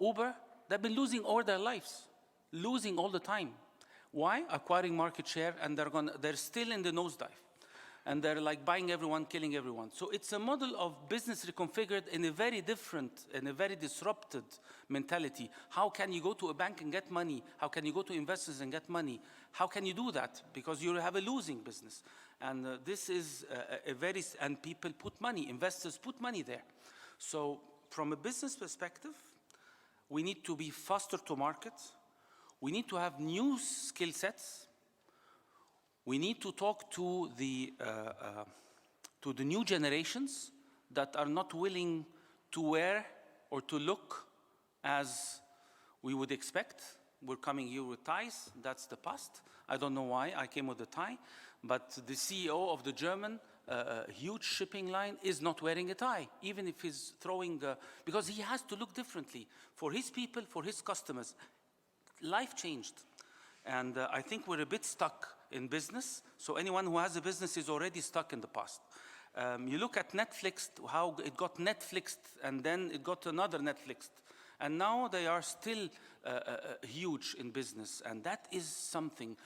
Uber, they've been losing all their lives, losing all the time. Why? Acquiring market share, and they're still in the nosedive. And they're like buying everyone, killing everyone. So it's a model of business reconfigured in a very different, in a very disrupted mentality. How can you go to a bank and get money? How can you go to investors and get money? How can you do that? Because you have a losing business. And this is and people put money, investors put money there. So from a business perspective, we need to be faster to market. We need to have new skill sets. We need to talk to the new generations that are not willing to wear or to look as we would expect. We're coming here with ties. That's the past. I don't know why I came with a tie, but the CEO of the German huge shipping line is not wearing a tie, even if he's throwing, because he has to look differently for his people, for his customers. Life changed. And I think we're a bit stuck in business. So anyone who has a business is already stuck in the past. You look at Netflix, how it got Netflixed, and then it got another Netflixed. And now they are still huge in business. And that is something.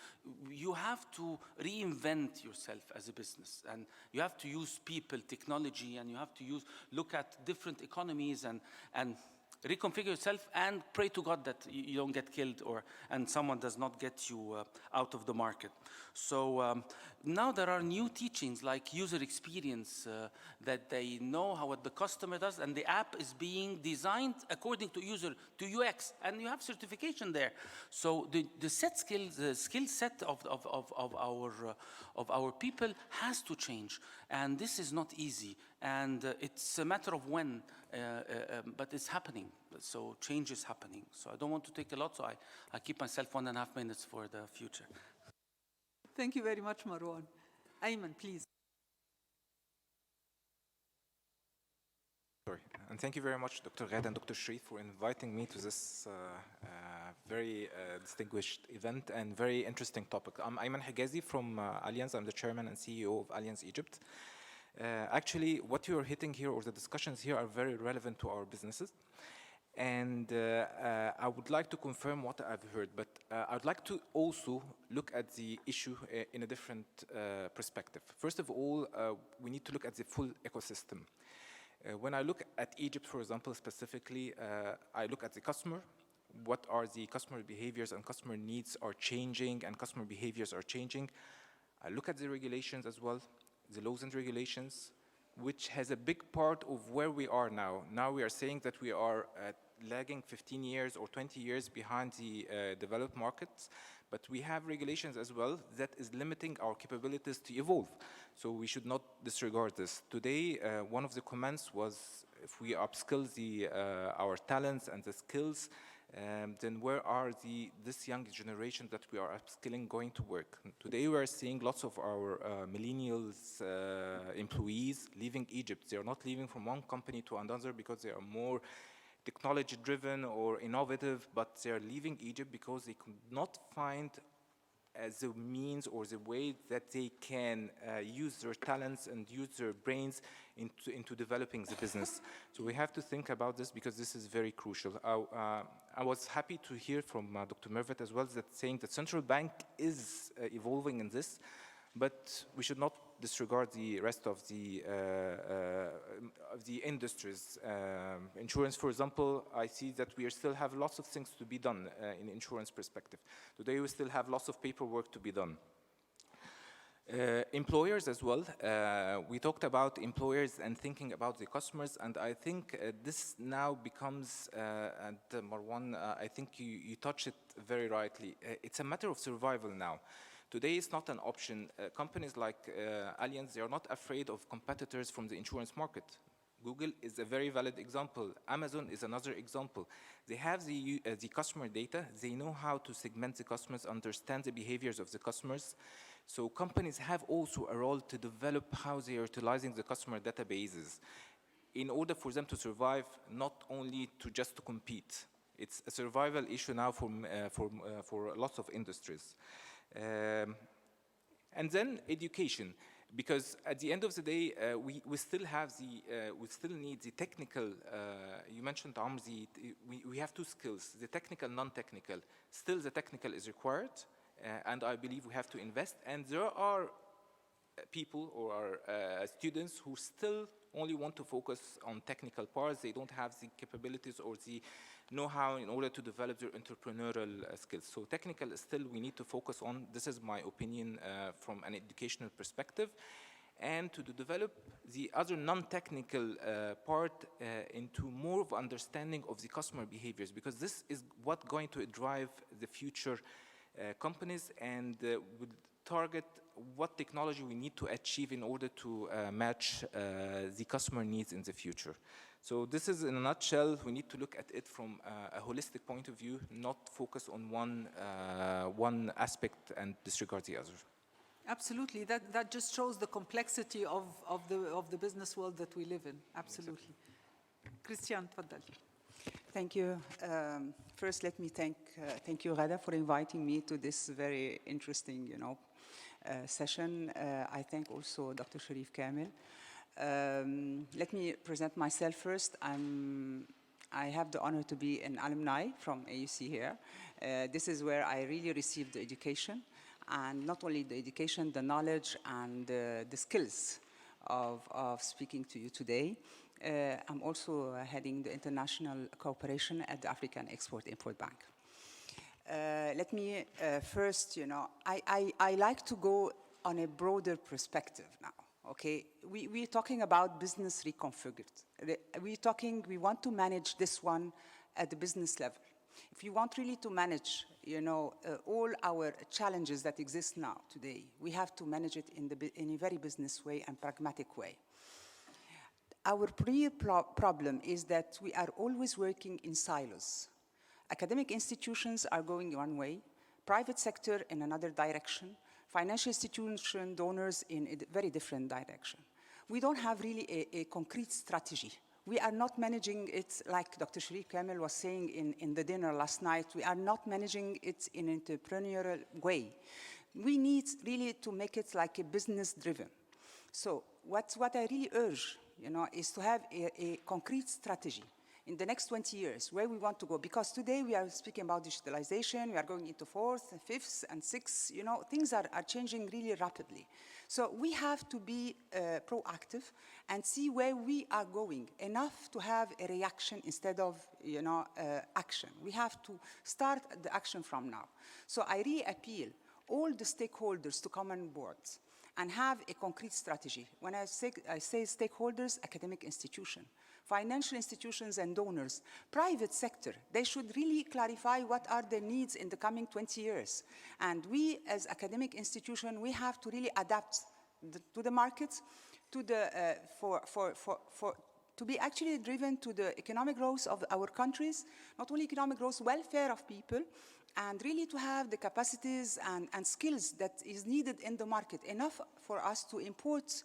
You have to reinvent yourself as a business. And you have to use people, technology, and you have to look at different economies and reconfigure yourself and pray to God that you don't get killed and someone does not get you out of the market. So now there are new teachings like user experience that they know what the customer does, and the app is being designed according to UX, and you have certification there. So the skill set of our people has to change, and this is not easy, and it's a matter of when, but it's happening. So change is happening. So I don't want to take a lot, so I keep myself 1.5 minutes for the future. Thank you very much, Marwan. Ayman, please. Sorry. And thank you very much, Dr. Ghada and Dr. Sharif, for inviting me to this very distinguished event and very interesting topic. I'm Ayman Higazi from Allianz. I'm the chairman and CEO of Allianz Egypt. Actually, what you're hitting here, or the discussions here, are very relevant to our businesses. And I would like to confirm what I've heard, but I'd like to also look at the issue in a different perspective. First of all, we need to look at the full ecosystem. When I look at Egypt, for example, specifically, I look at the customer. What are the customer behaviors and customer needs are changing, and customer behaviors are changing. I look at the regulations as well, the laws and regulations, which has a big part of where we are now. Now we are saying that we are lagging 15 years or 20 years behind the developed markets, but we have regulations as well that is limiting our capabilities to evolve. So we should not disregard this. Today, one of the comments was, if we upskill our talents and the skills, then where are this young generation that we are upskilling going to work? Today we are seeing lots of our millennials employees leaving Egypt. They are not leaving from one company to another because they are more technology driven or innovative, but they are leaving Egypt because they could not find the means or the way that they can use their talents and use their brains into developing the business. So we have to think about this because this is very crucial. I was happy to hear from Dr. Mervet as well, that saying that central bank is evolving in this, but we should not disregard the rest of the industries. Insurance, for example, I see that we still have lots of things to be done in insurance perspective. Today we still have lots of paperwork to be done. Employers as well. We talked about employers and thinking about the customers, and I think this now becomes, and Marwan, I think you touched it very rightly. It's a matter of survival now. Today it's not an option. Companies like Allianz, they are not afraid of competitors from the insurance market. Google is a very valid example. Amazon is another example. They have the customer data. They know how to segment the customers, understand the behaviors of the customers. So companies have also a role to develop how they are utilizing the customer databases in order for them to survive, not only to compete. It's a survival issue now for lots of industries. And then education, because at the end of the day, we still need the technical. You mentioned we have two skills: the technical, non-technical. Still, the technical is required, and I believe we have to invest. And there are people or students who still only want to focus on technical parts. They don't have the capabilities or the know-how in order to develop their entrepreneurial skills. So technical still we need to focus on. This is my opinion from an educational perspective. And to develop the other non-technical part into more of understanding of the customer behaviors, because this is what's going to drive the future companies and would target what technology we need to achieve in order to match the customer needs in the future. So this is in a nutshell. We need to look at it from a holistic point of view, not focus on one aspect and disregard the other. Absolutely, that just shows the complexity of the business world that we live in. Absolutely. Christian, تفضل. Thank you. First, let me thank you, Ghada, for inviting me to this very interesting, session. I thank also Dr. Sharif Kamel. Let me present myself first. I have the honor to be an alumni from AUC here. This is where I really received the education, and not only the education, the knowledge and the skills of speaking to you today. I'm also heading the international cooperation at the African Export-Import Bank. Let me first, I like to go on a broader perspective now. Okay, we're talking about business reconfigured. We want to manage this one at the business level. If you want really to manage, all our challenges that exist now today, we have to manage it in a very business way and pragmatic way. Our real problem is that we are always working in silos. Academic institutions are going one way, private sector in another direction, financial institution donors in a very different direction. We don't have really a concrete strategy. We are not managing it like Dr. Sharif Kamel was saying in the dinner last night. We are not managing it in an entrepreneurial way. We need really to make it like a business-driven. So what I really urge, is to have a concrete strategy in the next 20 years, where we want to go. Because today we are speaking about digitalization, we are going into fourth, and fifth, and sixth, things are changing really rapidly. So we have to be proactive and see where we are going, enough to have a reaction instead of, action. We have to start the action from now. So I really appeal all the stakeholders to come on board and have a concrete strategy. When I say stakeholders, academic institution, financial institutions and donors, private sector, they should really clarify what are their needs in the coming 20 years. And we, as academic institution, we have to really adapt to the markets, to the, to be actually driven to the economic growth of our countries, not only economic growth, welfare of people, and really to have the capacities and skills that is needed in the market, enough for us to import,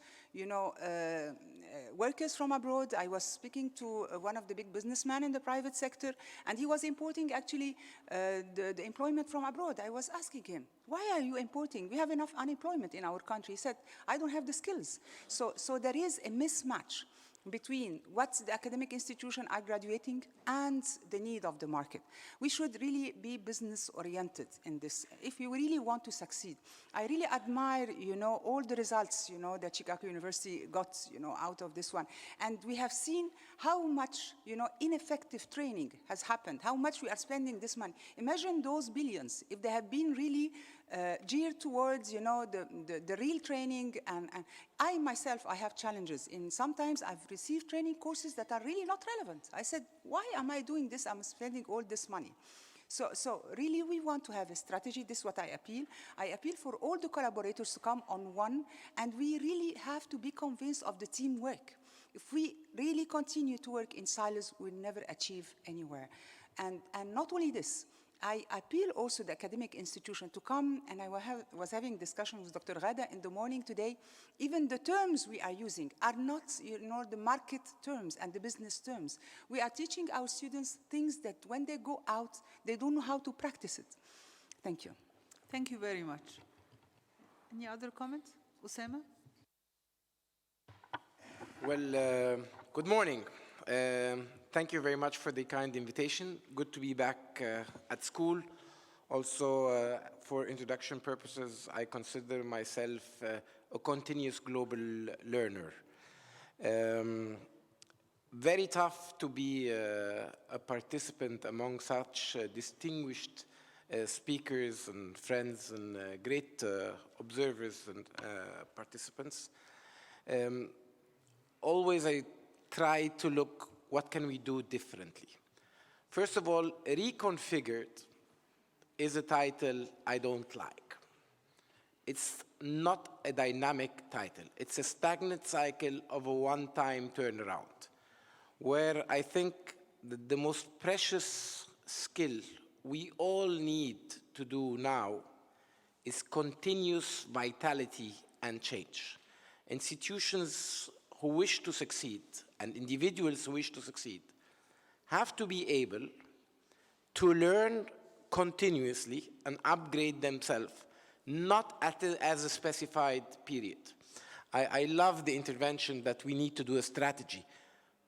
workers from abroad. I was speaking to one of the big businessmen in the private sector, and he was importing actually the employment from abroad. I was asking him, why are you importing? We have enough unemployment in our country. He said, I don't have the skills. So there is a mismatch between what the academic institution are graduating and the need of the market. We should really be business-oriented in this. If you really want to succeed, I really admire, all the results, that Chicago University got, out of this one. And we have seen how much, ineffective training has happened, how much we are spending this money. Imagine those billions, if they have been really geared towards, the real training. And I myself, I have challenges. Sometimes I've received training courses that are really not relevant. I said, why am I doing this? I'm spending all this money. So really, we want to have a strategy. This is what I appeal. I appeal for all the collaborators to come on one, and we really have to be convinced of the teamwork. If we really continue to work in silos, we'll never achieve anywhere. And not only this, I appeal also the academic institution to come, and I was having discussion with Dr. Ghada in the morning today. Even the terms we are using are not, the market terms and the business terms. We are teaching our students things that when they go out, they don't know how to practice it. Thank you. Thank you very much. Any other comments? Usama? Well, good morning. Thank you very much for the kind invitation. Good to be back at school. Also, for introduction purposes, I consider myself a continuous global learner. Very tough to be a participant among such distinguished speakers and friends and great observers and participants. Always I try to look what can we do differently. First of all, Reconfigured is a title I don't like. It's not a dynamic title. It's a stagnant cycle of a one-time turnaround, where I think the most precious skill we all need to do now is continuous vitality and change. Institutions who wish to succeed and individuals who wish to succeed have to be able to learn continuously and upgrade themselves, not as a specified period. I love the intervention that we need to do a strategy,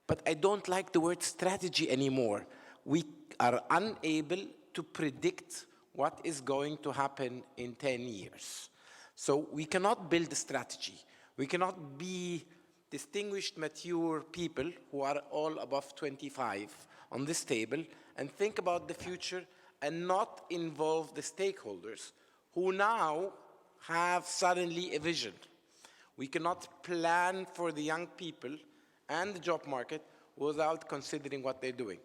but I don't like the word strategy anymore. We are unable to predict what is going to happen in 10 years. So we cannot build a strategy. We cannot be distinguished, mature people who are all above 25 on this table and think about the future and not involve the stakeholders who now have suddenly a vision. We cannot plan for the young people and the job market without considering what they're doing.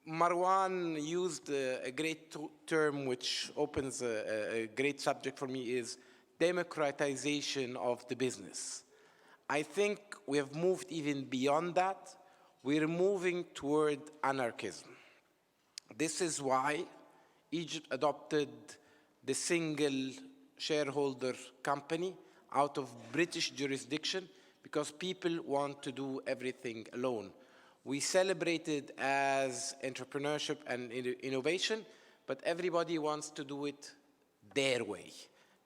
Marwan used a great term which opens a great subject for me, is democratization of the business. I think we have moved even beyond that. We're moving toward anarchism. This is why Egypt adopted the single shareholder company out of British jurisdiction, because people want to do everything alone. We celebrated as entrepreneurship and innovation, but everybody wants to do it their way.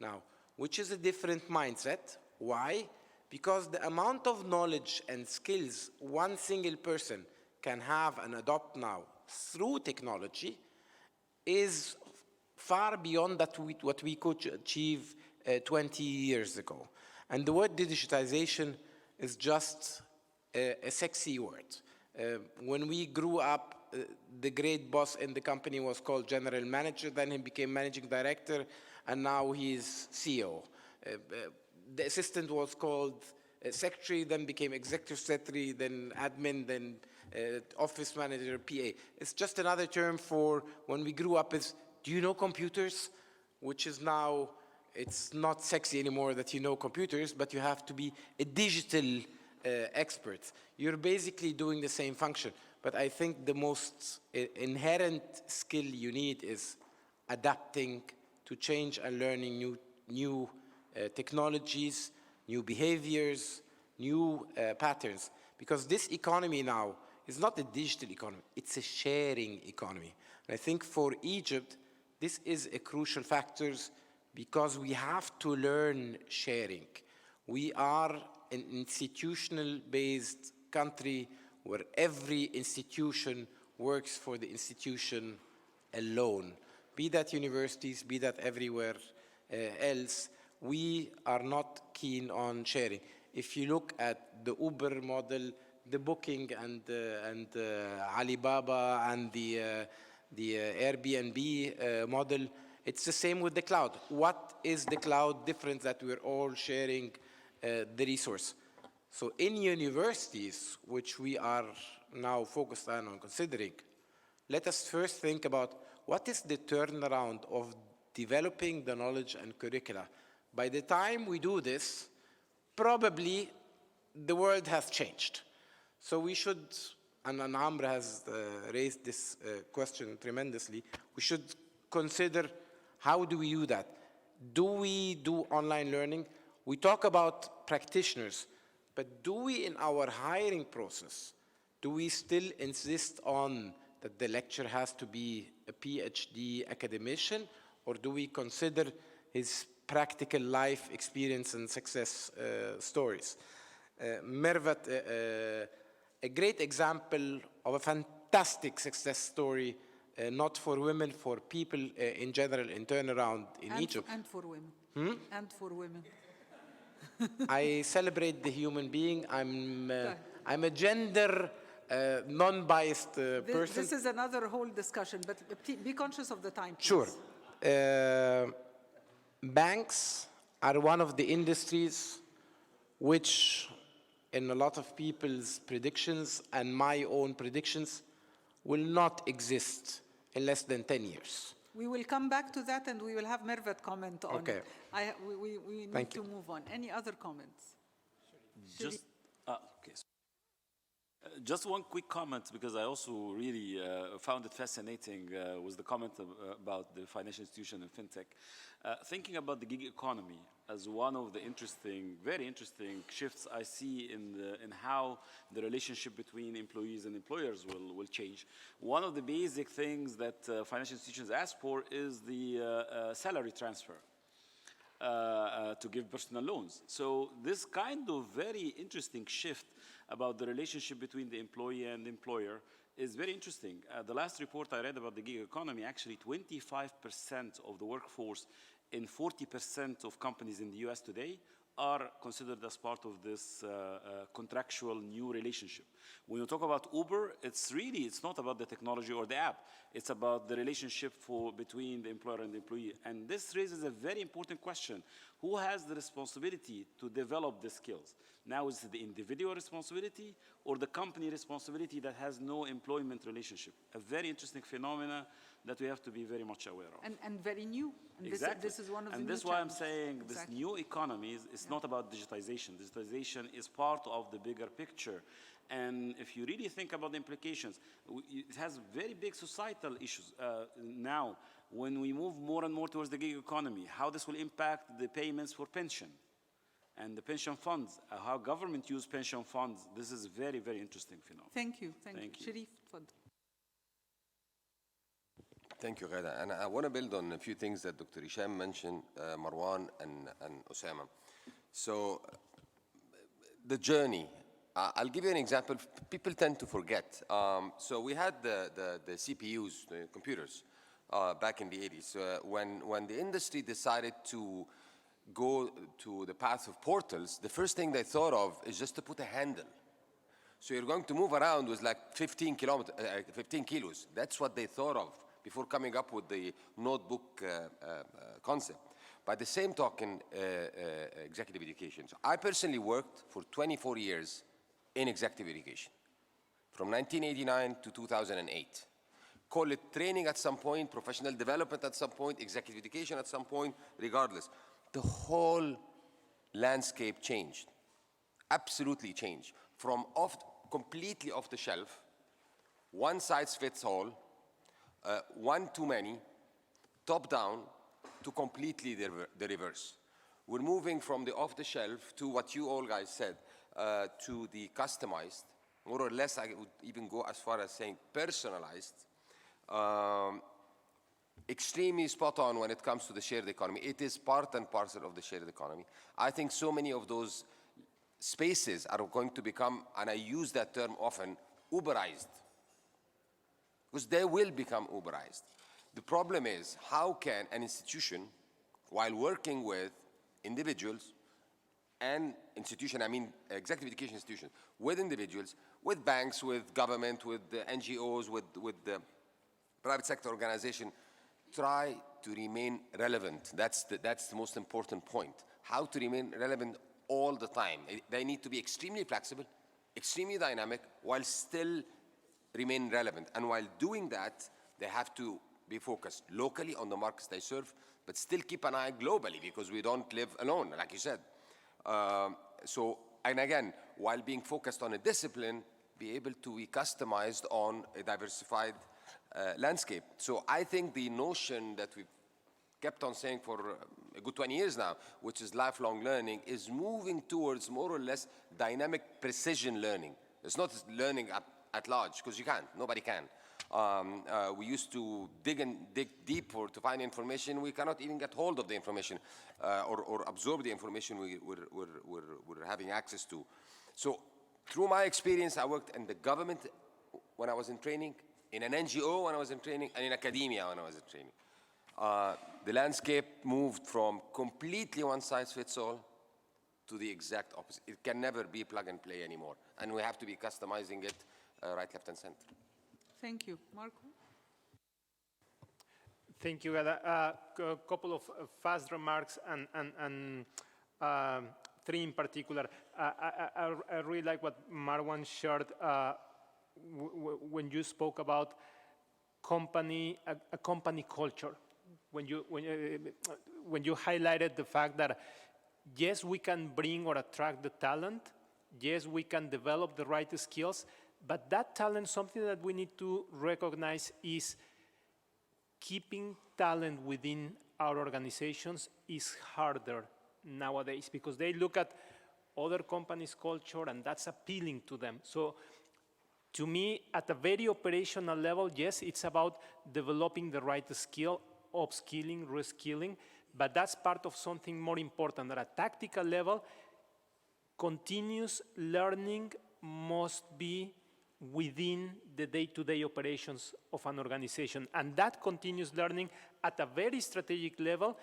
Now, which is a different mindset. Why? Because the amount of knowledge and skills one single person can have and adopt now through technology is far beyond that what we could achieve 20 years ago. And the word digitization is just a sexy word. When we grew up, the great boss in the company was called general manager, then he became managing director, and now he's CEO. The assistant was called secretary, then became executive secretary, then admin, then office manager, PA. It's just another term for when we grew up is, do you know computers? Which is now, it's not sexy anymore that you know computers, but you have to be a digital expert. You're basically doing the same function. But I think the most inherent skill you need is adapting to change and learning new technologies, new behaviors, new patterns. Because this economy now is not a digital economy, it's a sharing economy. And I think for Egypt, this is a crucial factor because we have to learn sharing. We are an institutional-based country where every institution works for the institution alone. Be that universities, be that everywhere else, we are not keen on sharing. If you look at the Uber model, the Booking and Alibaba and the Airbnb model, it's the same with the cloud. What is the cloud difference that we're all sharing the resource? So in universities, which we are now focused on considering, let us first think about what is the turnaround of developing the knowledge and curricula. By the time we do this, probably the world has changed. So we should, and Amr has raised this question tremendously, we should consider how do we do that? Do we do online learning? We talk about practitioners, but do we in our hiring process, do we still insist on that the lecturer has to be a PhD academician, or do we consider his practical life experience and success stories? Mervat, a great example of a fantastic success story, not for women, for people in general in turnaround in Egypt. And for women. And for women. I celebrate the human being. I'm a gender non-biased person. This is another whole discussion, but be conscious of the time, please. Sure. Banks are one of the industries which, in a lot of people's predictions and my own predictions, will not exist in less than 10 years. We will come back to that and we will have Mervat comment on it. We need to move on. Any other comments? Just one quick comment, because I also really found it fascinating, was the comment about the financial institution and fintech. Thinking about the gig economy as one of the interesting, very interesting shifts I see in how the relationship between employees and employers will change. One of the basic things that financial institutions ask for is the salary transfer to give personal loans. So this kind of very interesting shift about the relationship between the employee and the employer is very interesting. The last report I read about the gig economy, actually 25% of the workforce in 40% of companies in the US today are considered as part of this contractual new relationship. When you talk about Uber, it's not about the technology or the app. It's about the relationship between the employer and the employee. And this raises a very important question. Who has the responsibility to develop the skills? Now, is it the individual responsibility or the company responsibility that has no employment relationship? A very interesting phenomena that we have to be very much aware of. And very new. And Exactly. This is one of the and new this is why I'm challenges. saying Exactly. this new economy is not about digitization. Digitization is part of the bigger picture. And if you really think about the implications, it has very big societal issues now. When we move more and more towards the gig economy, how this will impact the payments for pension and the pension funds, how government use pension funds. This is a very, very interesting phenomenon. Thank you. Thank you. Sharif, تفضل. Thank you, Ghada. And I want to build on a few things that Dr. Hisham mentioned, Marwan and Osama. So the journey, I'll give you an example. People tend to forget. So we had the CPUs, the computers, back in the 80s. When the industry decided to go to the path of portals, the first thing they thought of is just to put a handle. So you're going to move around with like 15 kilos. That's what they thought of before coming up with the notebook concept. By the same token, executive education. So I personally worked for 24 years in executive education, from 1989 to 2008. Call it training at some point, professional development at some point, executive education at some point, regardless. The whole landscape changed, absolutely changed. From completely off the shelf, one size fits all, one too many, top down, to completely the reverse. We're moving from the off the shelf to what you all guys said, to the customized, more or less I would even go as far as saying personalized, extremely spot on when it comes to the shared economy. It is part and parcel of the shared economy. I think so many of those spaces are going to become, and I use that term often, Uberized. Because they will become Uberized. The problem is, how can an institution, while working with individuals and institution, I mean executive education institutions, with individuals, with banks, with government, with the NGOs, with the private sector organization, try to remain relevant. That's the most important point. How to remain relevant all the time. They need to be extremely flexible, extremely dynamic, while still remain relevant. And while doing that, they have to be focused locally on the markets they serve, but still keep an eye globally, because we don't live alone, like you said. And again, while being focused on a discipline, be able to be customized on a diversified landscape. So I think the notion that we've kept on saying for a good 20 years now, which is lifelong learning, is moving towards more or less dynamic precision learning. It's not learning at large, because you can't, nobody can. We used to dig deep to find information. We cannot even get hold of the information or absorb the information we're having access to. So through my experience, I worked in the government when I was in training, in an NGO when I was in training, and in academia when I was in training. The landscape moved from completely one size fits all to the exact opposite. It can never be plug and play anymore. And we have to be customizing it right, left, and center. Thank you. Marco? Thank you, Ghada. A couple of fast remarks and three in particular. I really like what Marwan shared when you spoke about a company culture. When you highlighted the fact that yes, we can bring or attract the talent, yes, we can develop the right skills, but that talent, something that we need to recognize is keeping talent within our organizations is harder nowadays, because they look at other companies' culture and that's appealing to them. So to me, at a very operational level, yes, it's about developing the right skill, upskilling, reskilling, but that's part of something more important. At a tactical level, continuous learning must be within the day-to-day operations of an organization. And that continuous learning at a very strategic level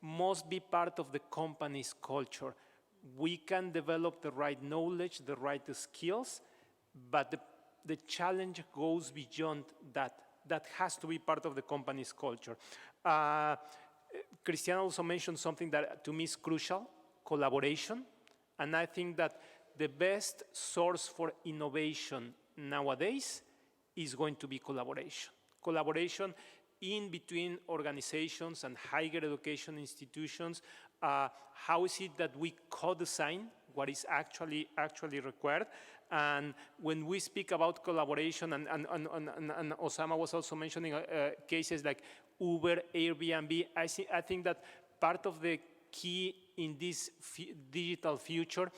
must be part of the company's culture. we can develop the right knowledge, the right skills, but the challenge goes beyond that. That has to be part of the company's culture. Christiana also mentioned something that to me is crucial, collaboration. And I think that the best source for innovation nowadays is going to be collaboration. Collaboration in between organizations and higher education institutions. How is it that we co-design what is actually required? And when we speak about collaboration, and Osama was also mentioning cases like Uber, Airbnb, I think that part of the key in this digital future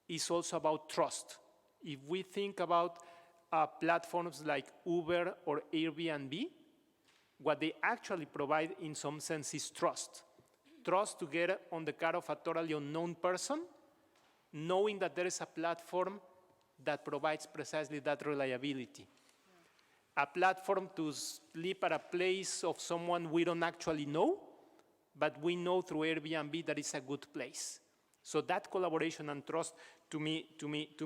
is also about trust. If we think about platforms like Uber or Airbnb, what they actually provide in some sense is trust. Trust to get on the car of a totally unknown person, knowing that there is a platform that provides precisely that reliability. Yeah. A platform to sleep at a place of someone we don't actually know, but we know through Airbnb that it's a good place. So that collaboration and trust to me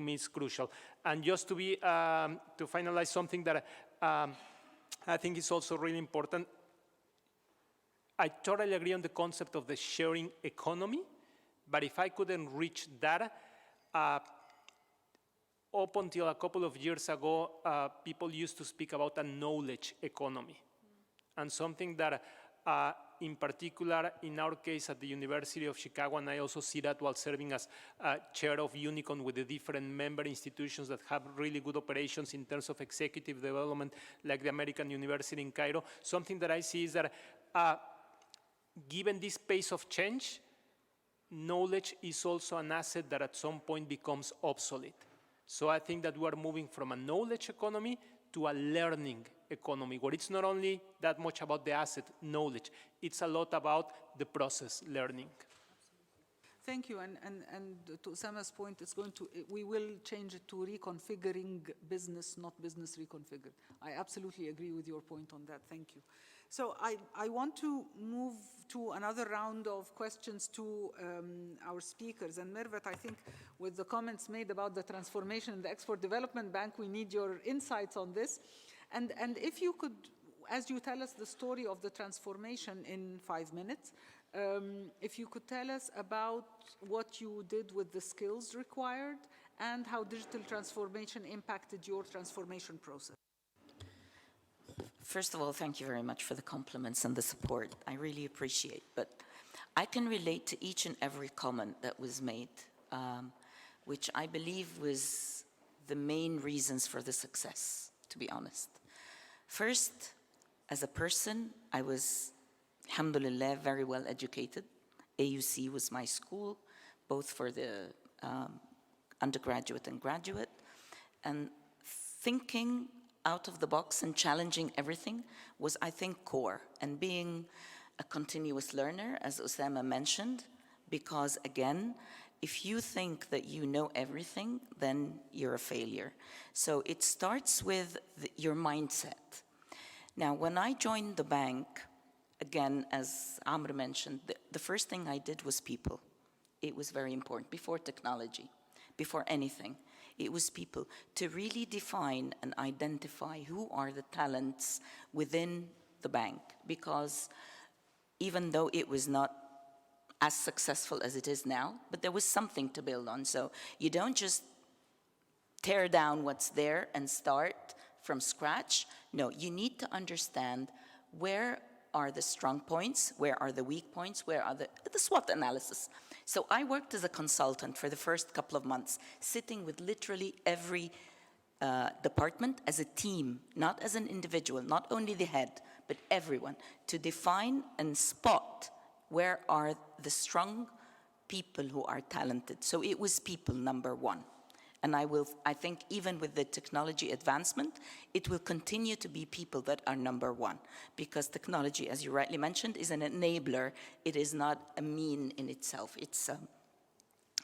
is crucial. And just to finalize something that I think is also really important, I totally agree on the concept of the sharing economy, but if I couldn't reach that, up until a couple of years ago, people used to speak about a knowledge economy. And something that, in particular, in our case at the University of Chicago, and I also see that while serving as chair of Unicon with the different member institutions that have really good operations in terms of executive development, like the American University in Cairo, something that I see is that given this pace of change, knowledge is also an asset that at some point becomes obsolete. So I think that we are moving from a knowledge economy to a learning economy, where it's not only that much about the asset, knowledge, it's a lot about the process, learning. Thank you, and to Osama's point, we will change it to reconfiguring business, not business reconfigured. I absolutely agree with your point on that, thank you. So I want to move to another round of questions to our speakers. And Mervet, I think with the comments made about the transformation in the Export Development Bank, we need your insights on this. And if you could, as you tell us the story of the transformation in 5 minutes, if you could tell us about what you did with the skills required and how digital transformation impacted your transformation process. First of all, thank you very much for the compliments and the support. I really appreciate. But I can relate to each and every comment that was made, which I believe was the main reasons for the success, to be honest. First, as a person, I was, alhamdulillah, very well educated. AUC was my school, both for the undergraduate and graduate. And thinking out of the box and challenging everything was, I think, core. And being a continuous learner, as Osama mentioned, because again, if you think that you know everything, then you're a failure. So it starts with your mindset. Now, when I joined the bank, again, as Amr mentioned, the first thing I did was people. It was very important, before technology, before anything. It was people, to really define and identify who are the talents within the bank, because even though it was not as successful as it is now, but there was something to build on. So you don't just tear down what's there and start from scratch. No, you need to understand where are the strong points, where are the weak points, where are the SWOT analysis. So I worked as a consultant for the first couple of months, sitting with literally every department as a team, not as an individual, not only the head, but everyone, to define and spot where are the strong people who are talented. So it was people, number one. And I think even with the technology advancement, it will continue to be people that are number one, because technology, as you rightly mentioned, is an enabler. It is not a mean in itself. It's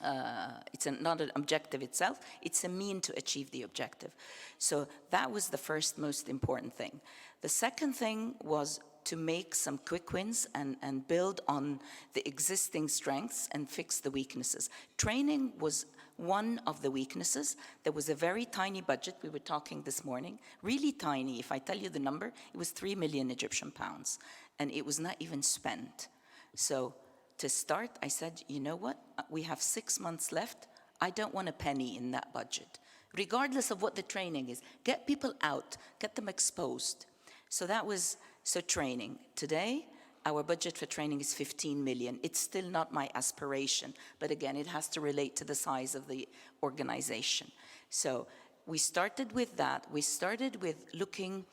not an objective itself. It's a mean to achieve the objective. So that was the first most important thing. The second thing was to make some quick wins and build on the existing strengths and fix the weaknesses. Training was one of the weaknesses. There was a very tiny budget. We were talking this morning, really tiny. If I tell you the number, it was 3 million Egyptian pounds, and it was not even spent. So to start, I said, you know what? We have 6 months left. I don't want a penny in that budget, regardless of what the training is. Get people out, get them exposed. So that was, so training. Today, our budget for training is 15 million. It's still not my aspiration, but again, it has to relate to the size of the organization. So we started with that. We started with looking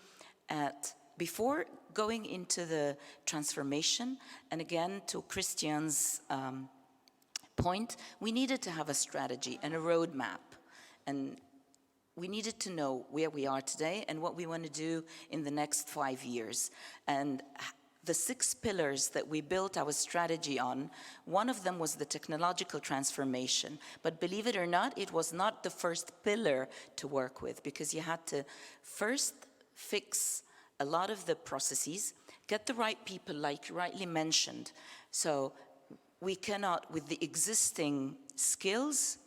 at, before going into the transformation, and again, to Christian's point, we needed to have a strategy and a roadmap. And we needed to know where we are today and what we want to do in the next 5 years. And the 6 pillars that we built our strategy on, one of them was the technological transformation. But believe it or not, it was not the first pillar to work with, because you had to first fix a lot of the processes, get the right people, like you rightly mentioned. So we cannot, with the existing skills,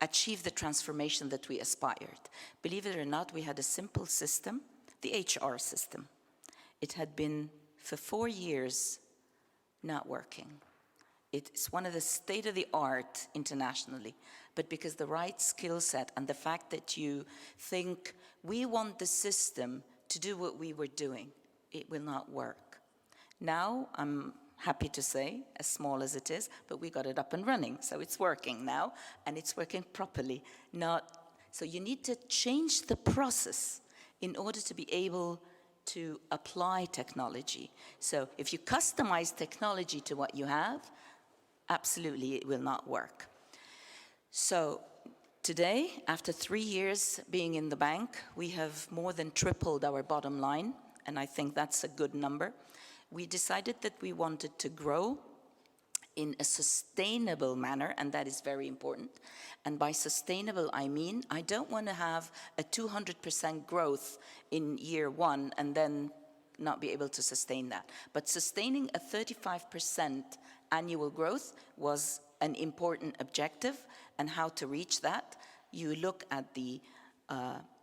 achieve the transformation that we aspired. Believe it or not, we had a simple system, the HR system. It had been for 4 years not working. It's one of the state-of-the-art internationally, but because the right skill set and the fact that you think we want the system to do what we were doing, it will not work. Now, I'm happy to say, as small as it is, but we got it up and running, so it's working now, and it's working properly. So you need to change the process in order to be able to apply technology. So if you customize technology to what you have, absolutely it will not work. So today, after 3 years being in the bank, we have more than tripled our bottom line, and I think that's a good number. We decided that we wanted to grow in a sustainable manner, and that is very important. And by sustainable, I mean, I don't want to have a 200% growth in year 1 and then not be able to sustain that. But sustaining a 35% annual growth was an important objective, and how to reach that, you look at the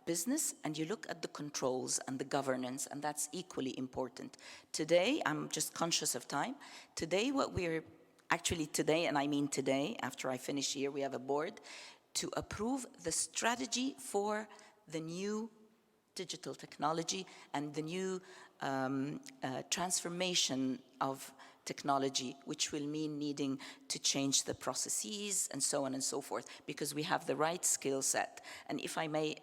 business and you look at the controls and the governance, and that's equally important. Today, I'm just conscious of time, today what we're actually today, and I mean today, after I finish here, we have a board to approve the strategy for the new digital technology and the new transformation of technology, which will mean needing to change the processes and so on and so forth, because we have the right skill set. And if I may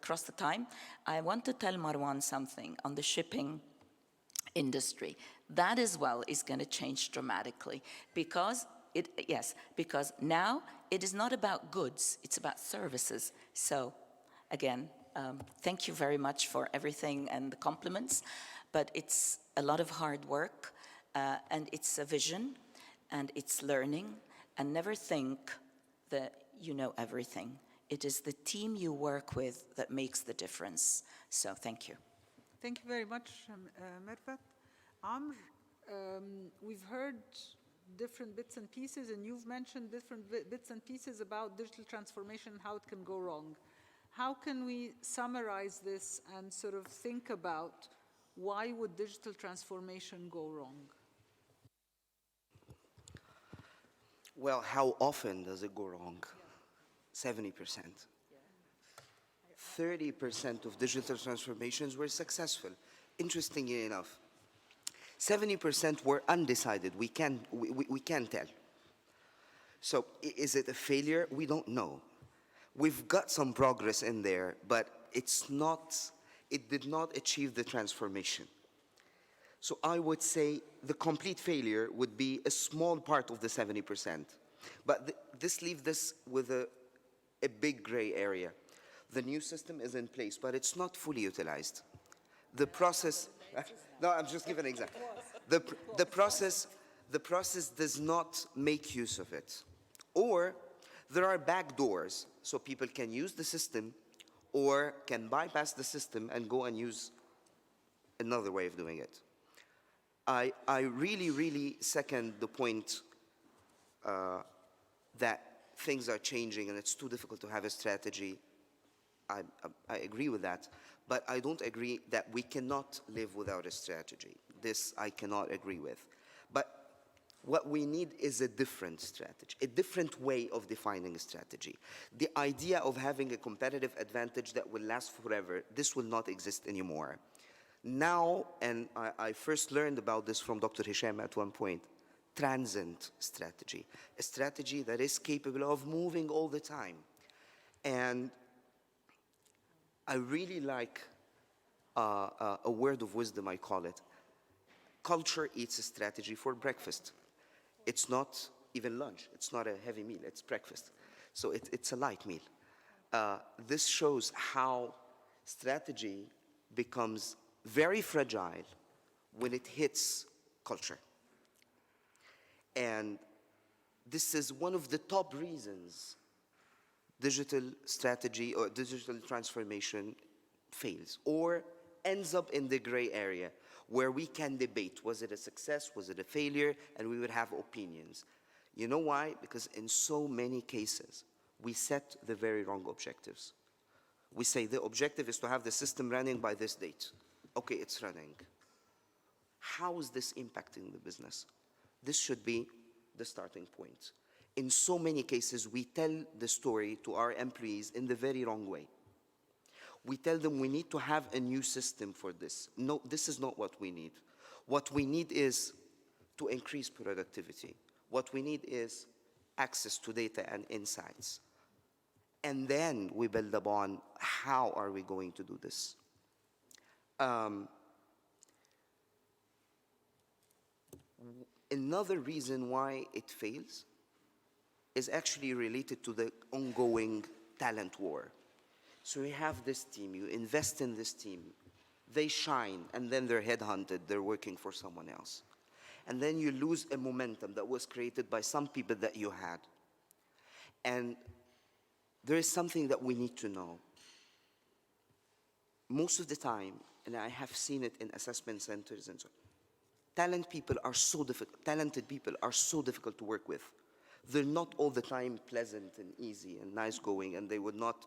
cross the time, I want to tell Marwan something on the shipping industry. That as well is going to change dramatically, because because now it is not about goods, it's about services. So again, thank you very much for everything and the compliments, but it's a lot of hard work, and it's a vision, and it's learning, and never think that you know everything. It is the team you work with that makes the difference. So thank you. Thank you very much, Merfat. Amr, we've heard different bits and pieces, and you've mentioned different bits and pieces about digital transformation and how it can go wrong. How can we summarize this and sort of think about why would digital transformation go wrong? Well, how often does it go wrong? 70%. 30% of digital transformations were successful. Interestingly enough, 70% were undecided. We can't tell. So is it a failure? We don't know. We've got some progress in there, but it did not achieve the transformation. So I would say the complete failure would be a small part of the 70%. But this leaves this with a big gray area. The new system is in place, but it's not fully utilized. The process, no, I'm just giving an example. The process does not make use of it. Or there are back doors, so people can use the system or can bypass the system and go and use another way of doing it. I really, really second the point that things are changing and it's too difficult to have a strategy. I agree with that, but I don't agree that we cannot live without a strategy. This I cannot agree with. But what we need is a different strategy, a different way of defining a strategy. The idea of having a competitive advantage that will last forever, this will not exist anymore. Now, and I first learned about this from Dr. Hisham at one point, transient strategy, a strategy that is capable of moving all the time. And I really like a word of wisdom, I call it. Culture eats a strategy for breakfast. It's not even lunch. It's not a heavy meal. It's breakfast. So it's a light meal. This shows how strategy becomes very fragile when it hits culture. And this is one of the top reasons digital strategy or digital transformation fails or ends up in the gray area where we can debate, was it a success, was it a failure, and we would have opinions. You know why? Because in so many cases, we set the very wrong objectives. We say the objective is to have the system running by this date. Okay, it's running. How is this impacting the business? This should be the starting point. In so many cases, we tell the story to our employees in the very wrong way. We tell them we need to have a new system for this. No, this is not what we need. What we need is to increase productivity. What we need is access to data and insights. And then we build upon how are we going to do this. Another reason why it fails is actually related to the ongoing talent war. So you have this team, you invest in this team, they shine, and then they're headhunted, they're working for someone else. And then you lose a momentum that was created by some people that you had. And there is something that we need to know. Most of the time, and I have seen it in assessment centers and so on, talented people are so difficult to work with. They're not all the time pleasant and easy and nice going, and they would not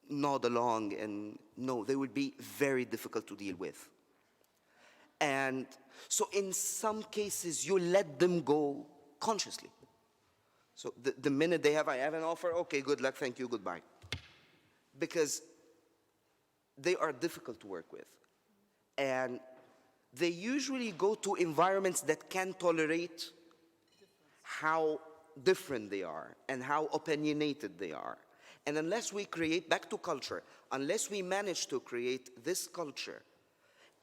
nod along, and no, they would be very difficult to deal with. And so in some cases, you let them go consciously. So the minute I have an offer, okay, good luck, thank you, goodbye. Because they are difficult to work with. And they usually go to environments that can tolerate how different they are and how opinionated they are. And unless we create, back to culture, unless we manage to create this culture,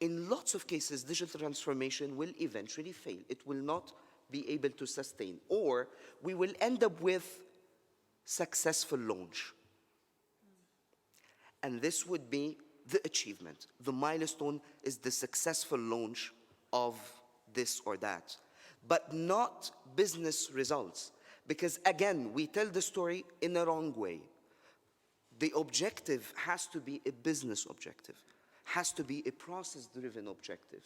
in lots of cases, digital transformation will eventually fail. It will not be able to sustain, or we will end up with successful launch. And this would be the achievement. The milestone is the successful launch of this or that, but not business results. Because again, we tell the story in the wrong way. The objective has to be a business objective, has to be a process-driven objective.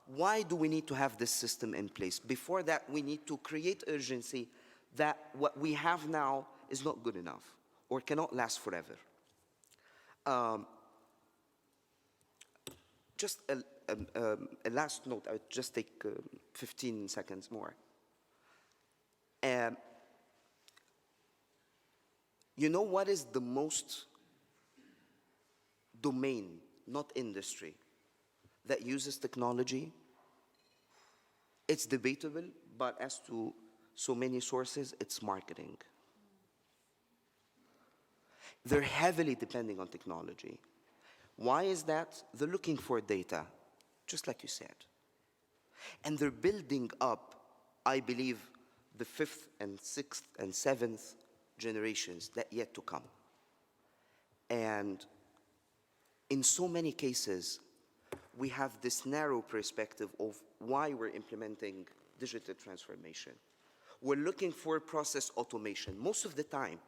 Why do we need to have this system in place? Before that, we need to create urgency that what we have now is not good enough or cannot last forever. Just a last note, I'll just take 15 seconds more. You know what is the most domain, not industry, that uses technology? It's debatable, but as to so many sources, it's marketing. They're heavily depending on technology. Why is that? They're looking for data, just like you said. And they're building up, I believe, the 5th and 6th and 7th generations that yet to come. And in so many cases, we have this narrow perspective of why we're implementing digital transformation. We're looking for process automation most of the time.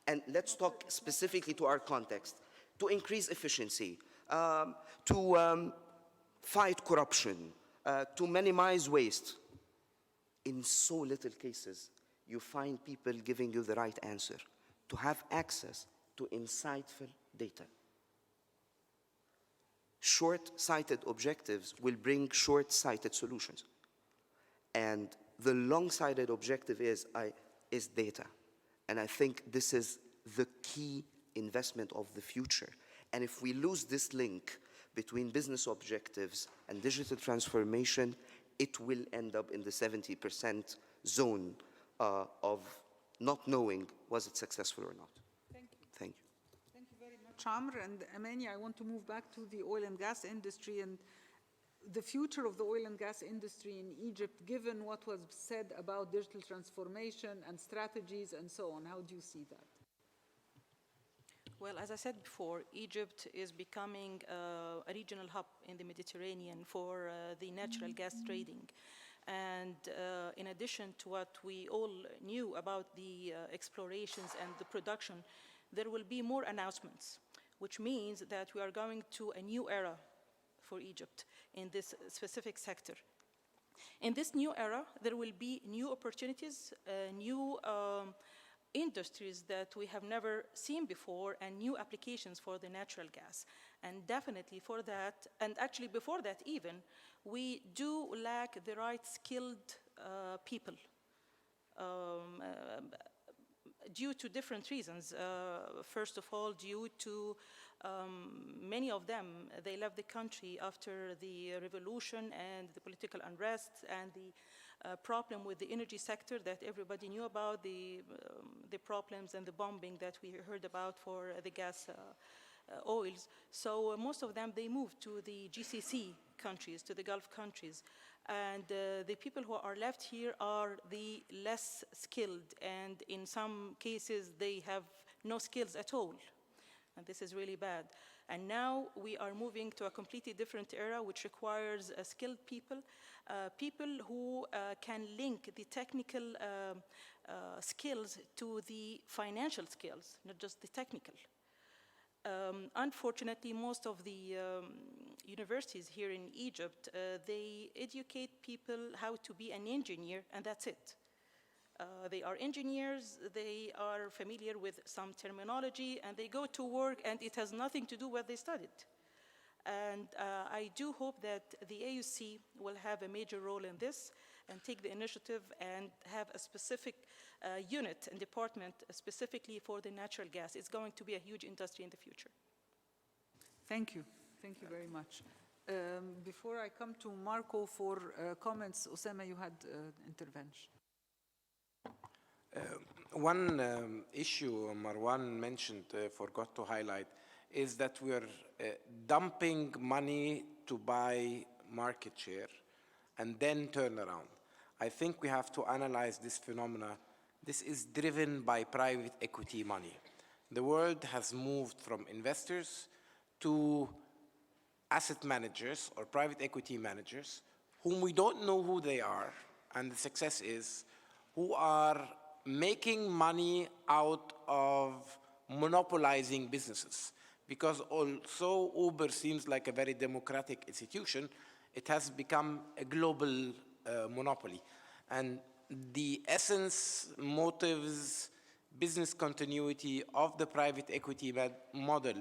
And let's talk specifically to our context. To increase efficiency, to fight corruption, to minimize waste. In so little cases, you find people giving you the right answer, to have access to insightful data. Short-sighted objectives will bring short-sighted solutions. And the long-sighted objective is data. And I think this is the key investment of the future. And if we lose this link between business objectives and digital transformation, it will end up in the 70% zone of not knowing was it successful or not. Thank you. Thank you. Thank you very much, Amr. And Amani, I want to move back to the oil and gas industry and the future of the oil and gas industry in Egypt, given what was said about digital transformation and strategies and so on. How do you see that? Well, as I said before, Egypt is becoming a regional hub in the Mediterranean for the natural gas trading. And in addition to what we all knew about the explorations and the production, there will be more announcements, which means that we are going to a new era for Egypt in this specific sector. In this new era, there will be new opportunities, new industries that we have never seen before, and new applications for the natural gas. And definitely for that, and actually before that even, we do lack the right skilled people due to different reasons. First of all, due to many of them, they left the country after the revolution and the political unrest and the problem with the energy sector that everybody knew about, the problems and the bombing that we heard about for the gas oils. So most of them, they moved to the GCC countries, to the Gulf countries. And the people who are left here are the less skilled, and in some cases, they have no skills at all. And this is really bad. And now we are moving to a completely different era, which requires skilled people, people who can link the technical skills to the financial skills, not just the technical. Unfortunately, most of the universities here in Egypt, they educate people how to be an engineer, and that's it. They are engineers, they are familiar with some terminology, and they go to work, and it has nothing to do with what they studied. And I do hope that the AUC will have a major role in this and take the initiative and have a specific unit and department specifically for the natural gas. It's going to be a huge industry in the future. Thank you. Thank you very much. Before I come to Marco for comments, Osama, you had intervention. One issue Marwan mentioned, forgot to highlight, is that we're dumping money to buy market share and then turn around. I think we have to analyze this phenomena. This is driven by private equity money. The world has moved from investors to asset managers or private equity managers, whom we don't know who they are, and the success is, who are making money out of monopolizing businesses. Because although Uber seems like a very democratic institution, it has become a global monopoly. And the essence, motives, business continuity of the private equity model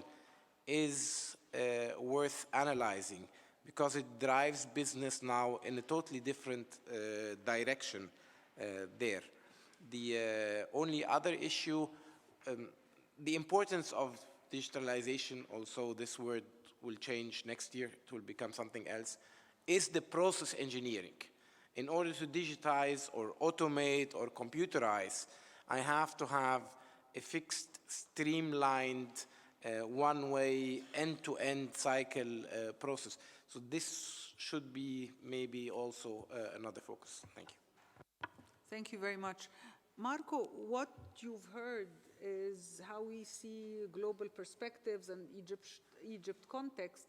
is worth analyzing, because it drives business now in a totally different direction there. The only other issue, the importance of digitalization, also this word will change next year, it will become something else, is the process engineering. In order to digitize or automate or computerize, I have to have a fixed, streamlined, one-way, end-to-end cycle process. So this should be maybe also another focus. Thank you. Thank you very much. Marco, what you've heard is how we see global perspectives and Egypt context.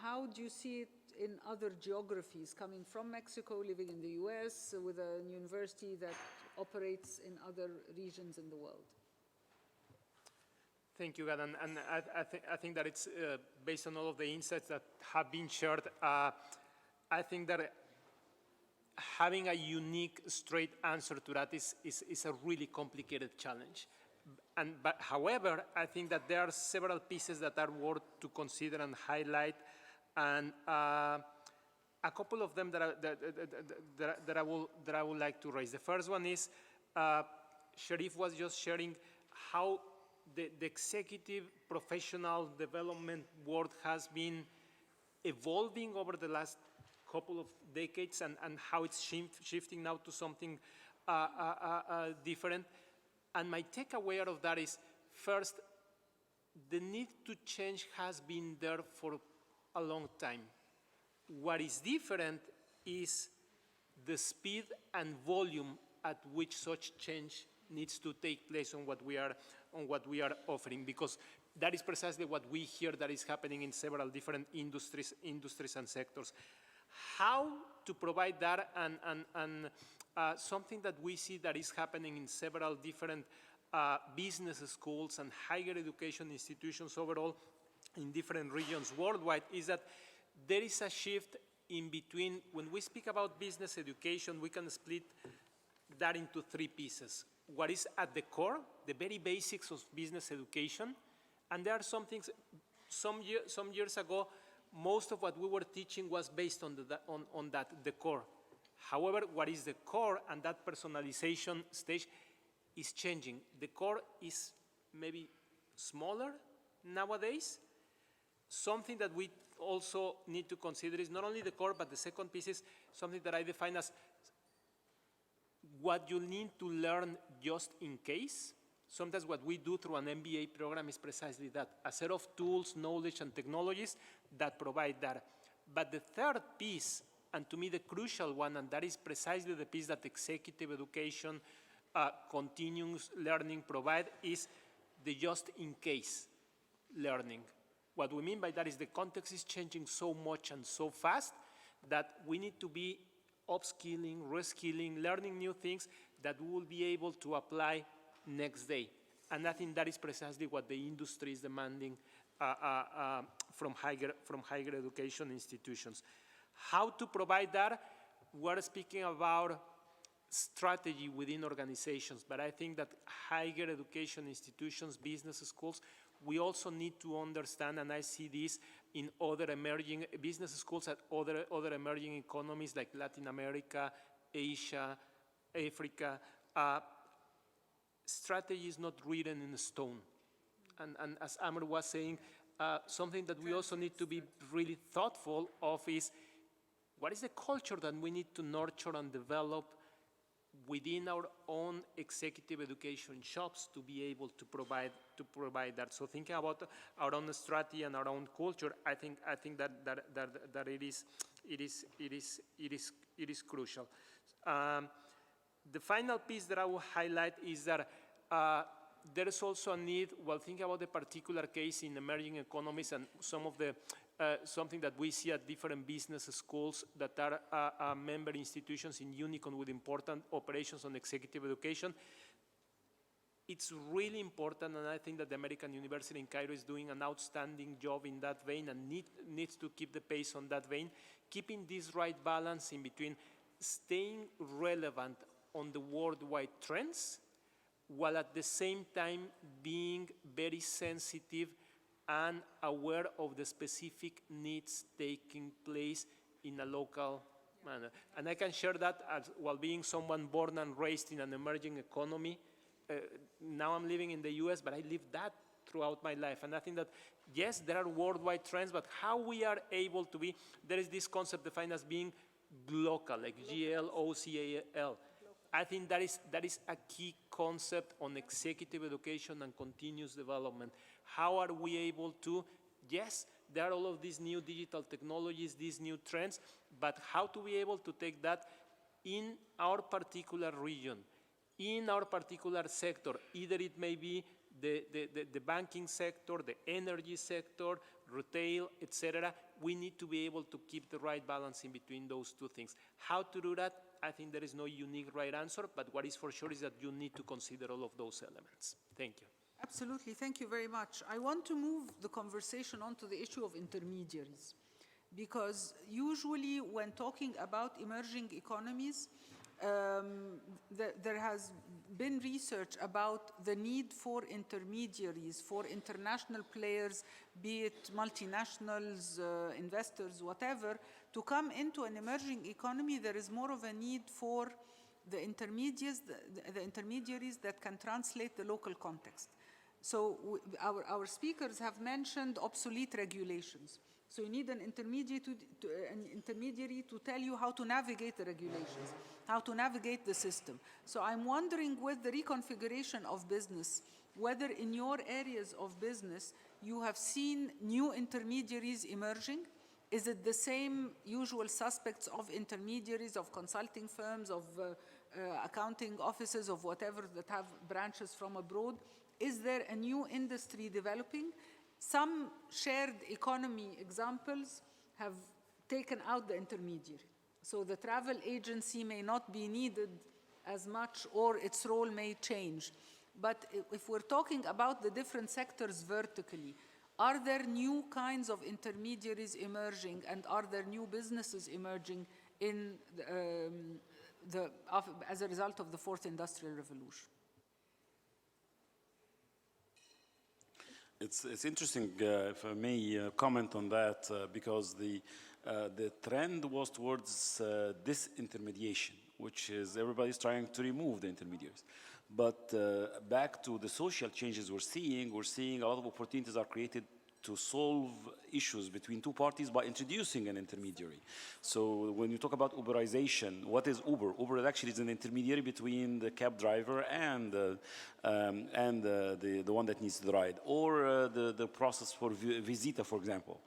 How do you see it in other geographies, coming from Mexico, living in the US, with a university that operates in other regions in the world? Thank you, Gad. And I think that it's based on all of the insights that have been shared. I think that having a unique, straight answer to that is a really complicated challenge. But however, I think that there are several pieces that are worth to consider and highlight, and a couple of them that I would like to raise. The first one is, Sharif was just sharing how the executive professional development world has been evolving over the last couple of decades, and how it's shifting now to something different. And my takeaway out of that is, first, the need to change has been there for a long time. What is different is the speed and volume at which such change needs to take place on what we are offering, because that is precisely what we hear that is happening in several different industries and sectors. How to provide that, and something that we see that is happening in several different business schools and higher education institutions overall in different regions worldwide, is that there is a shift in between. When we speak about business education, we can split that into three pieces. What is at the core, the very basics of business education, and there are some things, some years ago, most of what we were teaching was based on that, the core. However, what is the core and that personalization stage is changing. The core is maybe smaller nowadays. Something that we also need to consider is not only the core, but the second piece is something that I define as what you need to learn just in case. Sometimes what we do through an MBA program is precisely that, a set of tools, knowledge, and technologies that provide that. But the third piece, and to me the crucial one, and that is precisely the piece that executive education, continuous learning provide, is the just in case learning. What we mean by that is the context is changing so much and so fast that we need to be upskilling, reskilling, learning new things that we will be able to apply next day. And I think that is precisely what the industry is demanding from higher education institutions. How to provide that? We're speaking about strategy within organizations, but I think that higher education institutions, business schools, we also need to understand, and I see this in other emerging business schools at other emerging economies like Latin America, Asia, Africa. Strategy is not written in stone. And as Amr was saying, something that we also need to be really thoughtful of is, what is the culture that we need to nurture and develop within our own executive education shops to be able to provide that. So thinking about our own strategy and our own culture, I think that it is crucial. The final piece that I will highlight is that there is also a need, while thinking about the particular case in emerging economies and some of the something that we see at different business schools that are member institutions in Unicon with important operations on executive education. It's really important, and I think that the American University in Cairo is doing an outstanding job in that vein and needs to keep the pace on that vein, keeping this right balance in between staying relevant on the worldwide trends, while at the same time being very sensitive and aware of the specific needs taking place in a local manner. And I can share that as, while being someone born and raised in an emerging economy. Now I'm living in the US, but I lived that throughout my life. And I think that, yes, there are worldwide trends, but how we are able to be, there is this concept defined as being glocal, like GLOCAL. I think that is a key concept on executive education and continuous development. How are we able to, yes, there are all of these new digital technologies, these new trends, but how to be able to take that in our particular region, in our particular sector, either it may be the banking sector, the energy sector, retail, etc. We need to be able to keep the right balance in between those two things. How to do that? I think there is no unique right answer, but what is for sure is that you need to consider all of those elements. Thank you. Absolutely, thank you very much. I want to move the conversation onto the issue of intermediaries, because usually when talking about emerging economies, there has been research about the need for intermediaries, for international players, be it multinationals, investors, whatever, to come into an emerging economy. There is more of a need for the intermediaries that can translate the local context. So our speakers have mentioned obsolete regulations. So you need an intermediary to tell you how to navigate the regulations, how to navigate the system. So I'm wondering, with the reconfiguration of business, whether in your areas of business you have seen new intermediaries emerging. Is it the same usual suspects of intermediaries, of consulting firms, of accounting offices, of whatever, that have branches from abroad? Is there a new industry developing? Some shared economy examples have taken out the intermediary. So the travel agency may not be needed as much, or its role may change. But if we're talking about the different sectors vertically, are there new kinds of intermediaries emerging, and are there new businesses emerging in as a result of the fourth industrial revolution? It's interesting, if I may comment on that, because the trend was towards disintermediation, which is everybody's trying to remove the intermediaries. But back to the social changes we're seeing a lot of opportunities are created to solve issues between two parties by introducing an intermediary. So when you talk about Uberization, what is Uber? Uber actually is an intermediary between the cab driver and the one that needs the ride, or the process for Visita, for example.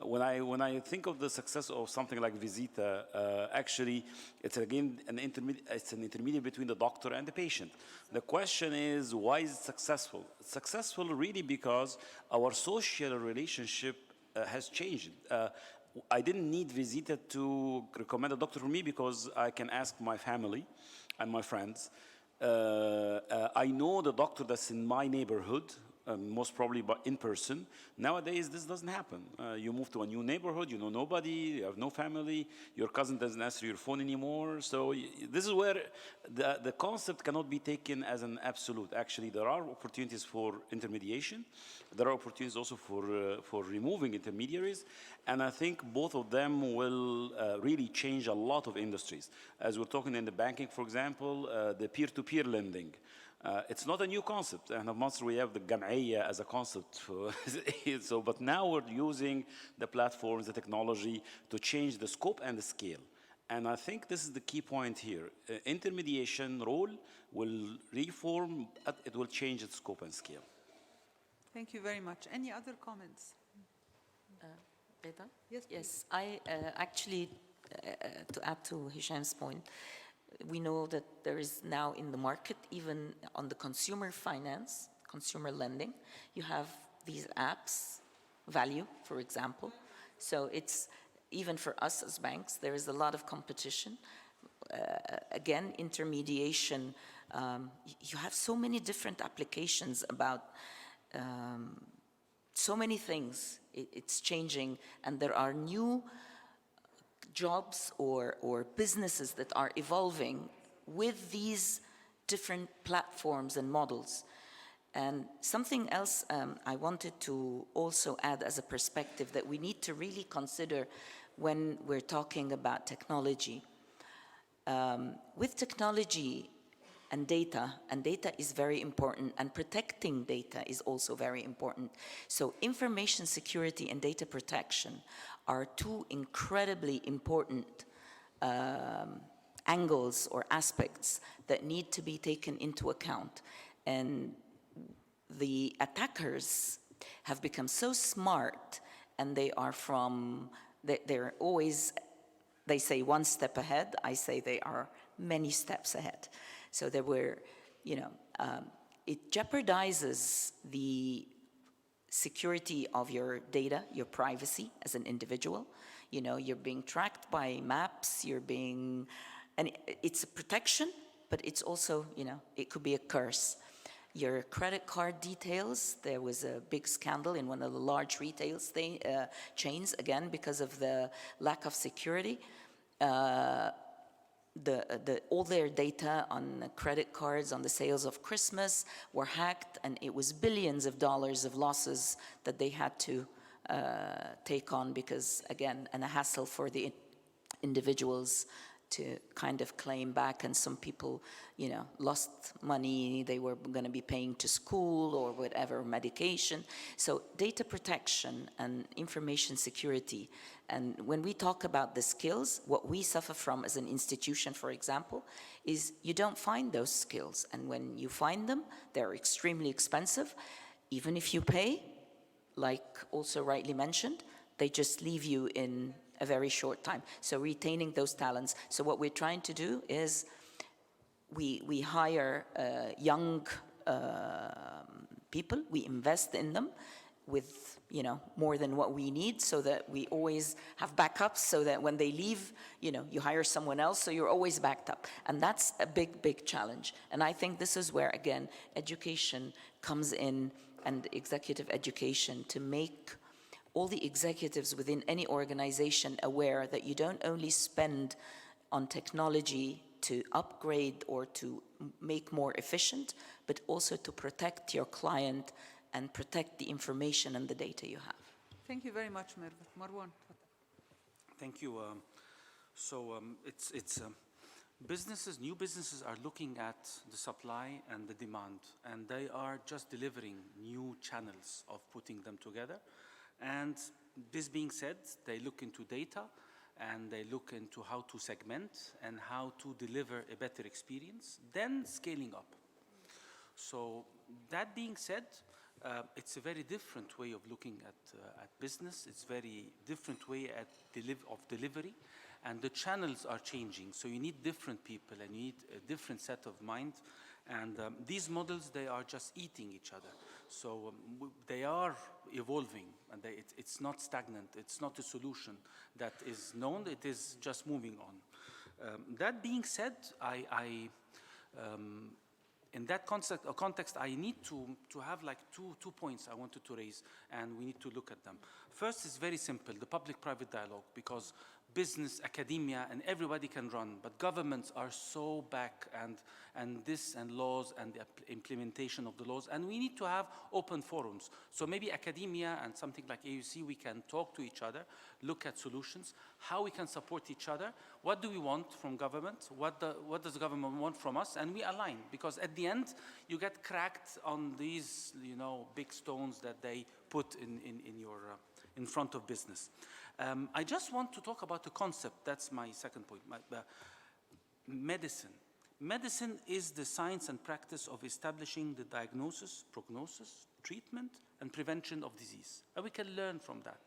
When I think of the success of something like Visita, actually, it's again an intermediate between the doctor and the patient. The question is, why is it successful? It's successful really because our social relationship has changed. I didn't need Visita to recommend a doctor for me, because I can ask my family and my friends. I know the doctor that's in my neighborhood, most probably in person. Nowadays, this doesn't happen. You move to a new neighborhood, you know nobody, you have no family, your cousin doesn't answer your phone anymore. So this is where the concept cannot be taken as an absolute. Actually, there are opportunities for intermediation. There are opportunities also for removing intermediaries. And I think both of them will really change a lot of industries. As we're talking in the banking, for example, the peer-to-peer lending. It's not a new concept, and in Masr we have the Jam'iyya as a concept. But now we're using the platforms, the technology to change the scope and the scale. And I think this is the key point here. Intermediation role will reform, it will change its scope and scale. Thank you very much. Any other comments? Reda? Yes, please. Yes, I actually, to add to Hisham's point, we know that there is now in the market, even on the consumer finance, consumer lending, you have these apps, Value, for example. So it's, even for us as banks, there is a lot of competition. Again, intermediation, you have so many different applications about so many things. It's changing, and there are new jobs or businesses that are evolving with these different platforms and models. And something else I wanted to also add as a perspective that we need to really consider when we're talking about technology. With technology and data is very important, and protecting data is also very important. So information security and data protection are two incredibly important angles or aspects that need to be taken into account. And the attackers have become so smart, and they are they're always, they say one step ahead, I say they are many steps ahead. So there were, it jeopardizes the security of your data, your privacy as an individual. You're being tracked by maps, and it's a protection, but it's also, it could be a curse. your credit card details. There was a big scandal in one of the large retail chains, again, because of the lack of security. All their data on credit cards, on the sales of Christmas were hacked, and it was billions of dollars of losses that they had to take on because, again, and a hassle for the individuals to kind of claim back, and some people, you know, lost money they were going to be paying to school or whatever, medication. So data protection and information security, and when we talk about the skills, what we suffer from as an institution, for example, is you don't find those skills, and when you find them, they're extremely expensive. Even if you pay, like also rightly mentioned, they just leave you in a very short time. So retaining those talents. So what we're trying to do is we hire young people, we invest in them with, you know, more than what we need, so that we always have backups, so that when they leave, you know, you hire someone else, so you're always backed up. And that's a big, big challenge. And I think this is where, again, education comes in, and executive education, to make all the executives within any organization aware that you don't only spend on technology to upgrade or to make more efficient, but also to protect your client and protect the information and the data you have. Thank you very much, Marwan. Thank you. Businesses, new businesses are looking at the supply and the demand, and they are just delivering new channels of putting them together. And this being said, they look into data, and they look into how to segment and how to deliver a better experience, then scaling up. So that being said, it's a very different way of looking at business. It's a very different way of delivery, and the channels are changing. So you need different people, and you need a different set of mind. And these models, they are just eating each other. So they are evolving, and it's not stagnant. It's not a solution that is known. It is just moving on. That being said, in that context, I need to have like two points I wanted to raise, and we need to look at them. First is very simple, the public-private dialogue, because business, academia, and everybody can run, but governments are so back, and this, and laws, and the implementation of the laws, and we need to have open forums. So maybe academia and something like AUC, we can talk to each other, look at solutions, how we can support each other, what do we want from government, what does the government want from us, and we align, because at the end, you get cracked on these, you know, big stones that they put in front of business. I just want to talk about the concept. That's my second point. Medicine. Medicine is the science and practice of establishing the diagnosis, prognosis, treatment, and prevention of disease. And we can learn from that.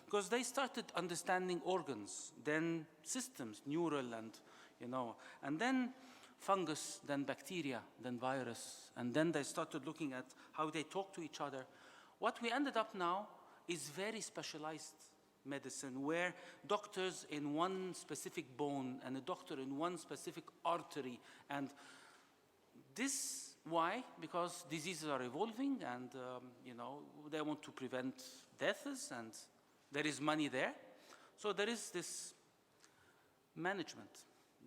Because they started understanding organs, then systems, neural, and, you know, and then fungus, then bacteria, then virus, and then they started looking at how they talk to each other. What we ended up now is very specialized medicine, where doctors in one specific bone and a doctor in one specific artery. And this, why? Because diseases are evolving, and you know, they want to prevent deaths, and there is money there. So there is this management.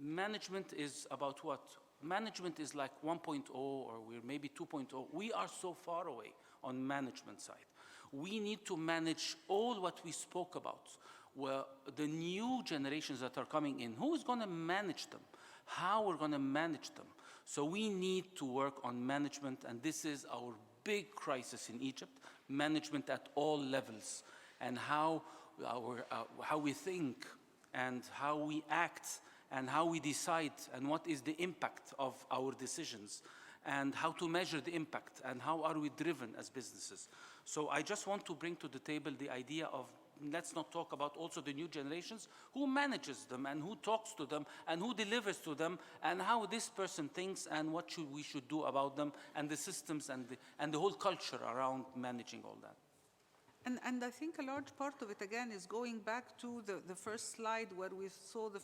Management is about what? Management is like 1.0, or we're maybe 2.0. We are so far away on management side. We need to manage all what we spoke about. Well, the new generations that are coming in, who is going to manage them? How we're going to manage them? So we need to work on management, and this is our big crisis in Egypt, management at all levels, and how we think, and how we act, and how we decide, and what is the impact of our decisions, and how to measure the impact, and how are we driven as businesses. So I just want to bring to the table the idea of, let's not talk about also the new generations, who manages them, and who talks to them, and who delivers to them, and how this person thinks, and what we should do about them, and the systems, and the whole culture around managing all that. And I think a large part of it, again, is going back to the first slide where we saw the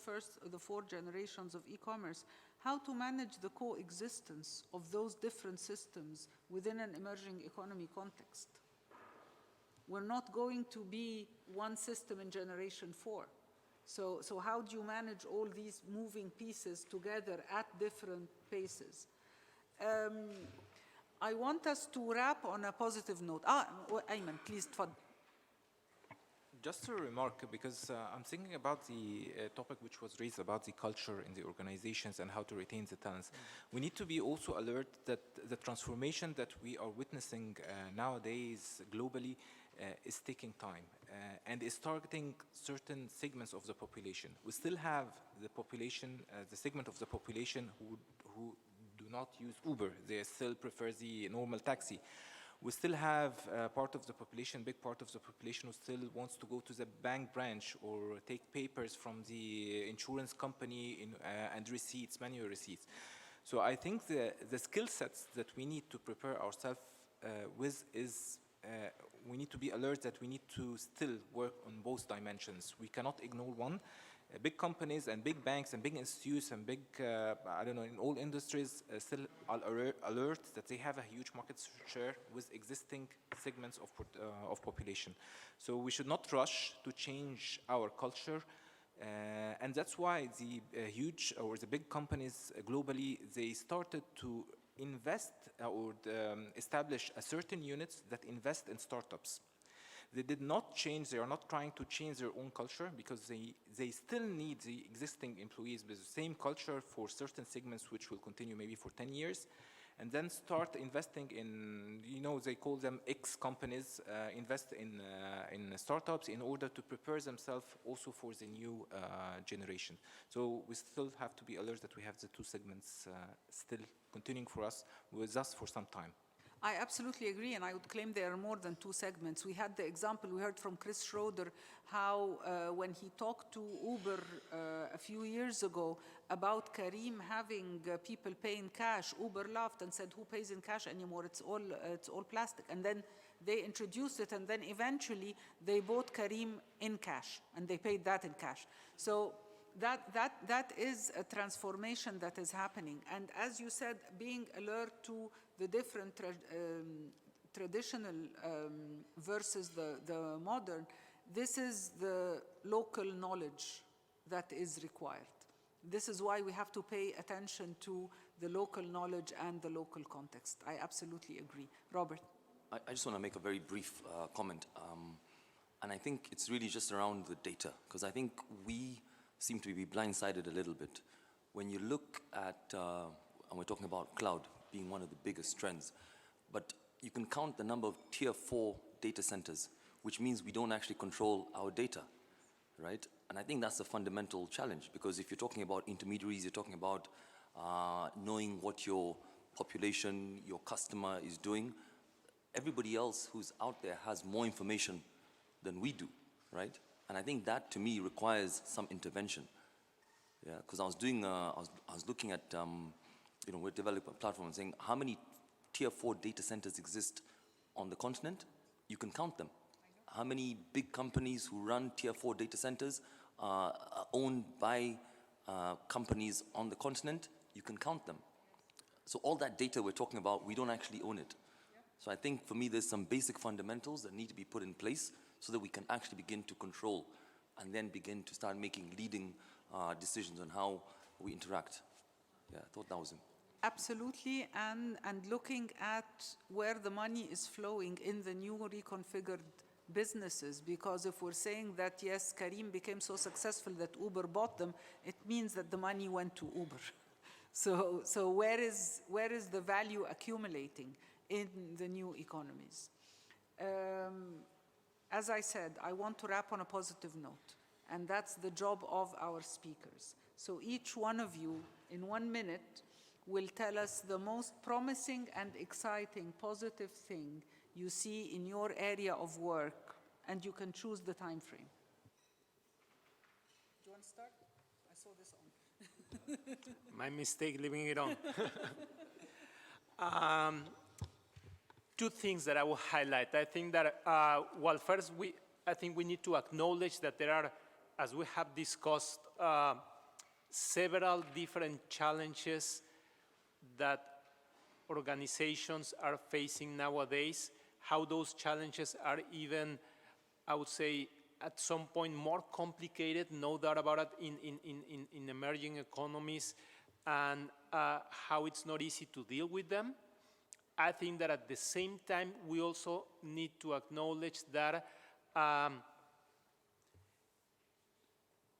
four generations of e-commerce. how to manage the coexistence of those different systems within an emerging economy context. We're not going to be one system in generation 4. So how do you manage all these moving pieces together at different paces? I want us to wrap on a positive note. Ayman, please, tfadl. Just a remark, because I'm thinking about the topic which was raised about the culture in the organizations and how to retain the talents. We need to be also alert that the transformation that we are witnessing nowadays globally is taking time and is targeting certain segments of the population. We still have the population, the segment of the population who do not use Uber. They still prefer the normal taxi. We still have part of the population, big part of the population, who still wants to go to the bank branch or take papers from the insurance company and receipts, manual receipts. So I think the skill sets that we need to prepare ourselves with is we need to be alert that we need to still work on both dimensions. We cannot ignore one. Big companies and big banks and big institutes and big, I don't know, in all industries still are alert that they have a huge market share with existing segments of population. So we should not rush to change our culture. And that's why the huge or the big companies globally, they started to invest or establish a certain units that invest in startups. They did not change, they are not trying to change their own culture because they still need the existing employees with the same culture for certain segments which will continue maybe for 10 years, and then start investing in, you know, they call them X companies, invest in startups in order to prepare themselves also for the new generation. So we still have to be alert that we have the two segments still continuing for us with us for some time. I absolutely agree, and I would claim there are more than two segments. We had the example we heard from Chris Schroeder, how when he talked to Uber a few years ago about Kareem having people pay in cash, Uber laughed and said, who pays in cash anymore? It's all plastic. And then they introduced it, and then eventually they bought Kareem in cash, and they paid that in cash. So that is a transformation that is happening. And as you said, being alert to the different traditional versus the modern, this is the local knowledge that is required. This is why we have to pay attention to the local knowledge and the local context. I absolutely agree. Robert? I just want to make a very brief comment. And I think it's really just around the data, because I think we seem to be blindsided a little bit. When you look at, and we're talking about cloud being one of the biggest trends, but you can count the number of tier 4 data centers, which means we don't actually control our data, right? And I think that's a fundamental challenge, because if you're talking about intermediaries, you're talking about knowing what your population, your customer is doing. Everybody else who's out there has more information than we do, right? And I think that, to me, requires some intervention. Yeah, because I was looking at, you know, we're developing a platform and saying how many tier 4 data centers exist on the continent. You can count them. How many big companies who run tier 4 data centers are owned by companies on the continent? You can count them. So all that data we're talking about, we don't actually own it. So I think for me, there's some basic fundamentals that need to be put in place so that we can actually begin to control and then begin to start making leading decisions on how we interact. Yeah, I thought that was it. Absolutely, and looking at where the money is flowing in the new reconfigured businesses, because if we're saying that, yes, Kareem became so successful that Uber bought them, it means that the money went to Uber. So where is the value accumulating in the new economies? As I said, I want to wrap on a positive note, and that's the job of our speakers. So each one of you, in 1 minute, will tell us the most promising and exciting positive thing you see in your area of work, and you can choose the time frame. Do you want to start? I saw this on. My mistake, leaving it on. Two things that I will highlight. I think that, well, first, I think we need to acknowledge that there are, as we have discussed, several different challenges that organizations are facing nowadays, how those challenges are even, I would say, at some point more complicated, no doubt about it, in emerging economies, and how it's not easy to deal with them. I think that at the same time, we also need to acknowledge that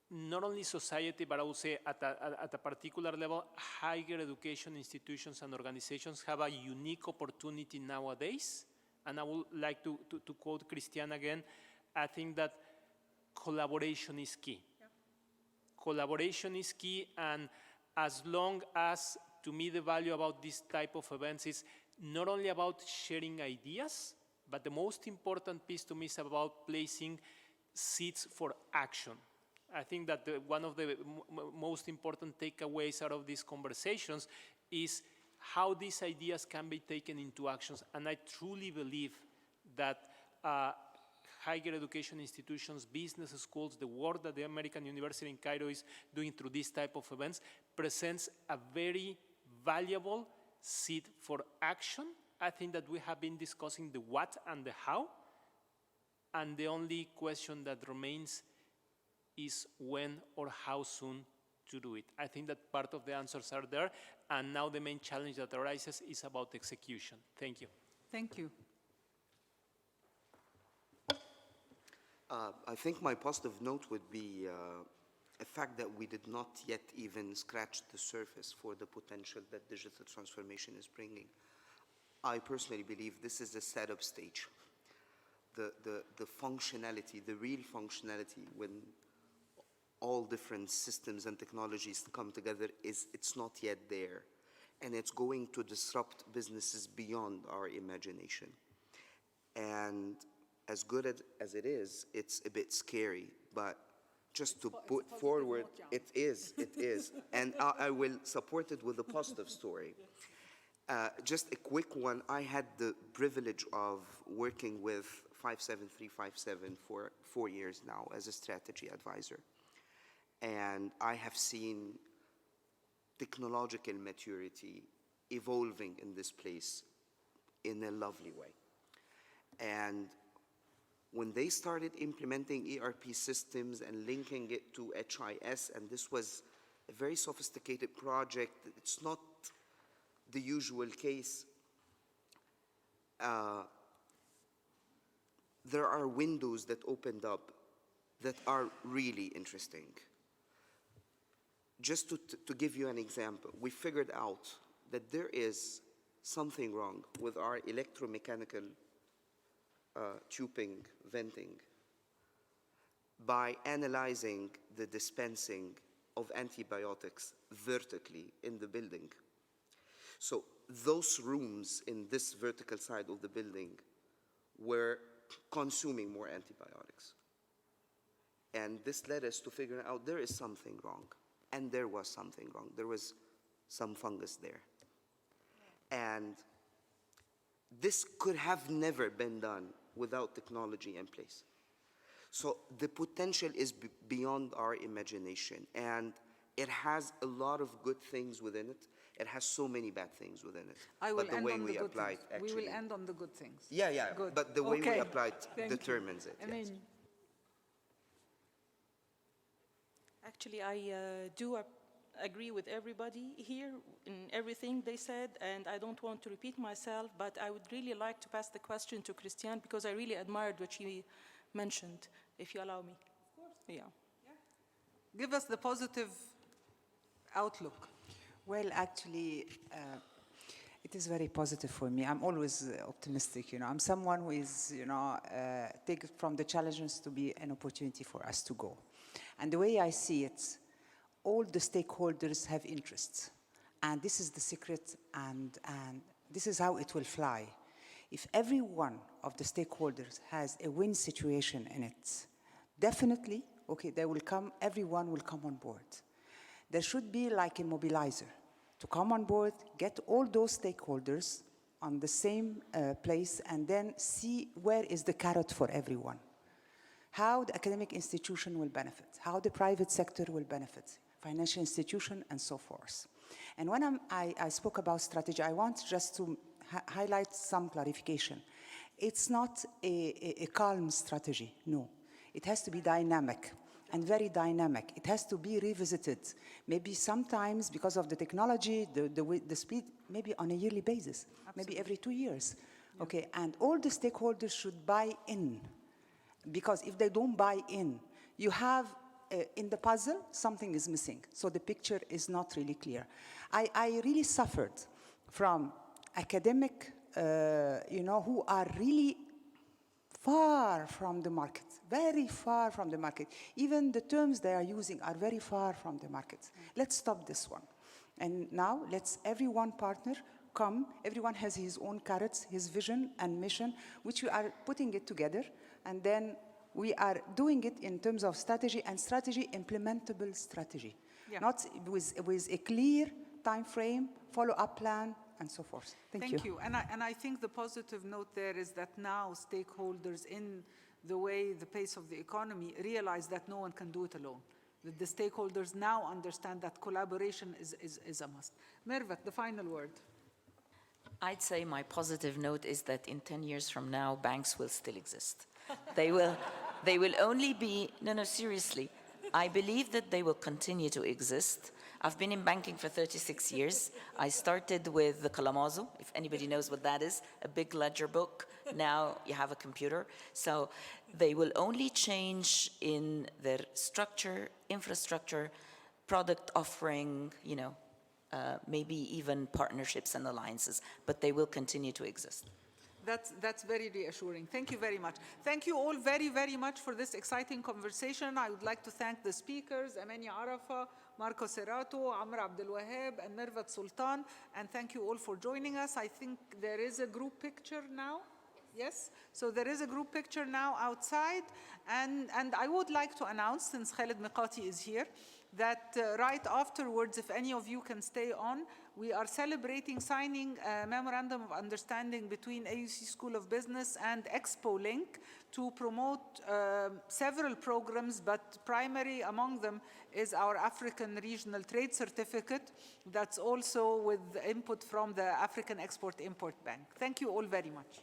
not only society, but I would say at a particular level, higher education institutions and organizations have a unique opportunity nowadays. And I would like to quote Christian again. I think that collaboration is key. Yeah. Collaboration is key, and as long as, to me, the value about this type of events is not only about sharing ideas, but the most important piece to me is about placing seeds for action. I think that one of the most important takeaways out of these conversations is how these ideas can be taken into actions. And I truly believe that higher education institutions, business schools, the work that the American University in Cairo is doing through this type of events presents a very valuable seed for action. I think that we have been discussing the what and the how, and the only question that remains is when or how soon to do it. I think that part of the answers are there, and now the main challenge that arises is about execution. Thank you. Thank you. I think my positive note would be a fact that we did not yet even scratch the surface for the potential that digital transformation is bringing. I personally believe this is a setup stage. The functionality, the real functionality, when all different systems and technologies come together, it's not yet there. And it's going to disrupt businesses beyond our imagination. And as good as it is, it's a bit scary, but just to put forward, it is. And I will support it with a positive story. Just a quick one, I had the privilege of working with 57357 for 4 years now as a strategy advisor. And I have seen technological maturity evolving in this place in a lovely way. And when they started implementing ERP systems and linking it to HIS, and this was a very sophisticated project, it's not the usual case. There are windows that opened up that are really interesting. Just to give you an example, we figured out that there is something wrong with our electromechanical tubing venting by analyzing the dispensing of antibiotics vertically in the building. So those rooms in this vertical side of the building were consuming more antibiotics. And this led us to figure out there is something wrong. And there was something wrong. There was some fungus there. And this could have never been done without technology in place. So the potential is beyond our imagination, and it has a lot of good things within it. It has so many bad things within it. I will but the end way on we the good apply things. it actually, We will end on the good things. Yeah, Good. but the way we Okay. apply it Thank determines you. it. I Yes. mean, Actually, I do agree with everybody here in everything they said, and I don't want to repeat myself, but I would really like to pass the question to Christiane because I really admired what she mentioned, if you allow me. Of course. Yeah. give us the positive outlook. Well, actually, it is very positive for me. I'm always optimistic, you know. I'm someone who is, you know, take it from the challenges to be an opportunity for us to go. And the way I see it, all the stakeholders have interests. And this is the secret, and this is how it will fly. If every one of the stakeholders has a win situation in it, definitely, okay, they will come, everyone will come on board. There should be like a mobilizer to come on board, get all those stakeholders on the same place, and then see where is the carrot for everyone. How the academic institution will benefit, how the private sector will benefit, financial institution, and so forth. And when I spoke about strategy, I want just to highlight some clarification. It's not a calm strategy, no. It has to be dynamic, and very dynamic. It has to be revisited, maybe sometimes because of the technology, the speed, maybe on a yearly basis, maybe every 2 years. Yeah. Okay, and all the stakeholders should buy in, because if they don't buy in, you have in the puzzle, something is missing, so the picture is not really clear. I really suffered from academic, who are really far from the market, very far from the market. Even the terms they are using are very far from the market. Let's stop this one. And now let's everyone partner, come, everyone has his own carrots, his vision and mission, which we are putting it together, and then we are doing it in terms of strategy, and strategy, implementable strategy. Yeah. Not with a clear time frame, follow-up plan, and so forth. Thank you. And I think the positive note there is that now stakeholders in the pace of the economy realize that no one can do it alone. That the stakeholders now understand that collaboration is a must. Mervat, the final word. I'd say my positive note is that in 10 years from now, banks will still exist. They will only be, no, seriously. I believe that they will continue to exist. I've been in banking for 36 years. I started with the Kalamazoo, if anybody knows what that is, a big ledger book. Now you have a computer. So they will only change in their structure, infrastructure, product offering, maybe even partnerships and alliances, but they will continue to exist. That's very reassuring. Thank you very much. Thank you all very, very much for this exciting conversation. I would like to thank the speakers, Amania Arafa, Marco Serrato, Amr Abdel Wahab, and Mervat Sultan, and thank you all for joining us. I think there is a group picture now. Yes? So there is a group picture now outside, and I would like to announce, since Khalid Miqati is here, that right afterwards, if any of you can stay on, we are celebrating signing a memorandum of understanding between AUC School of Business and Expo Link to promote several programs, but primary among them is our African Regional Trade Certificate that's also with input from the African Export-Import Bank. Thank you all very much.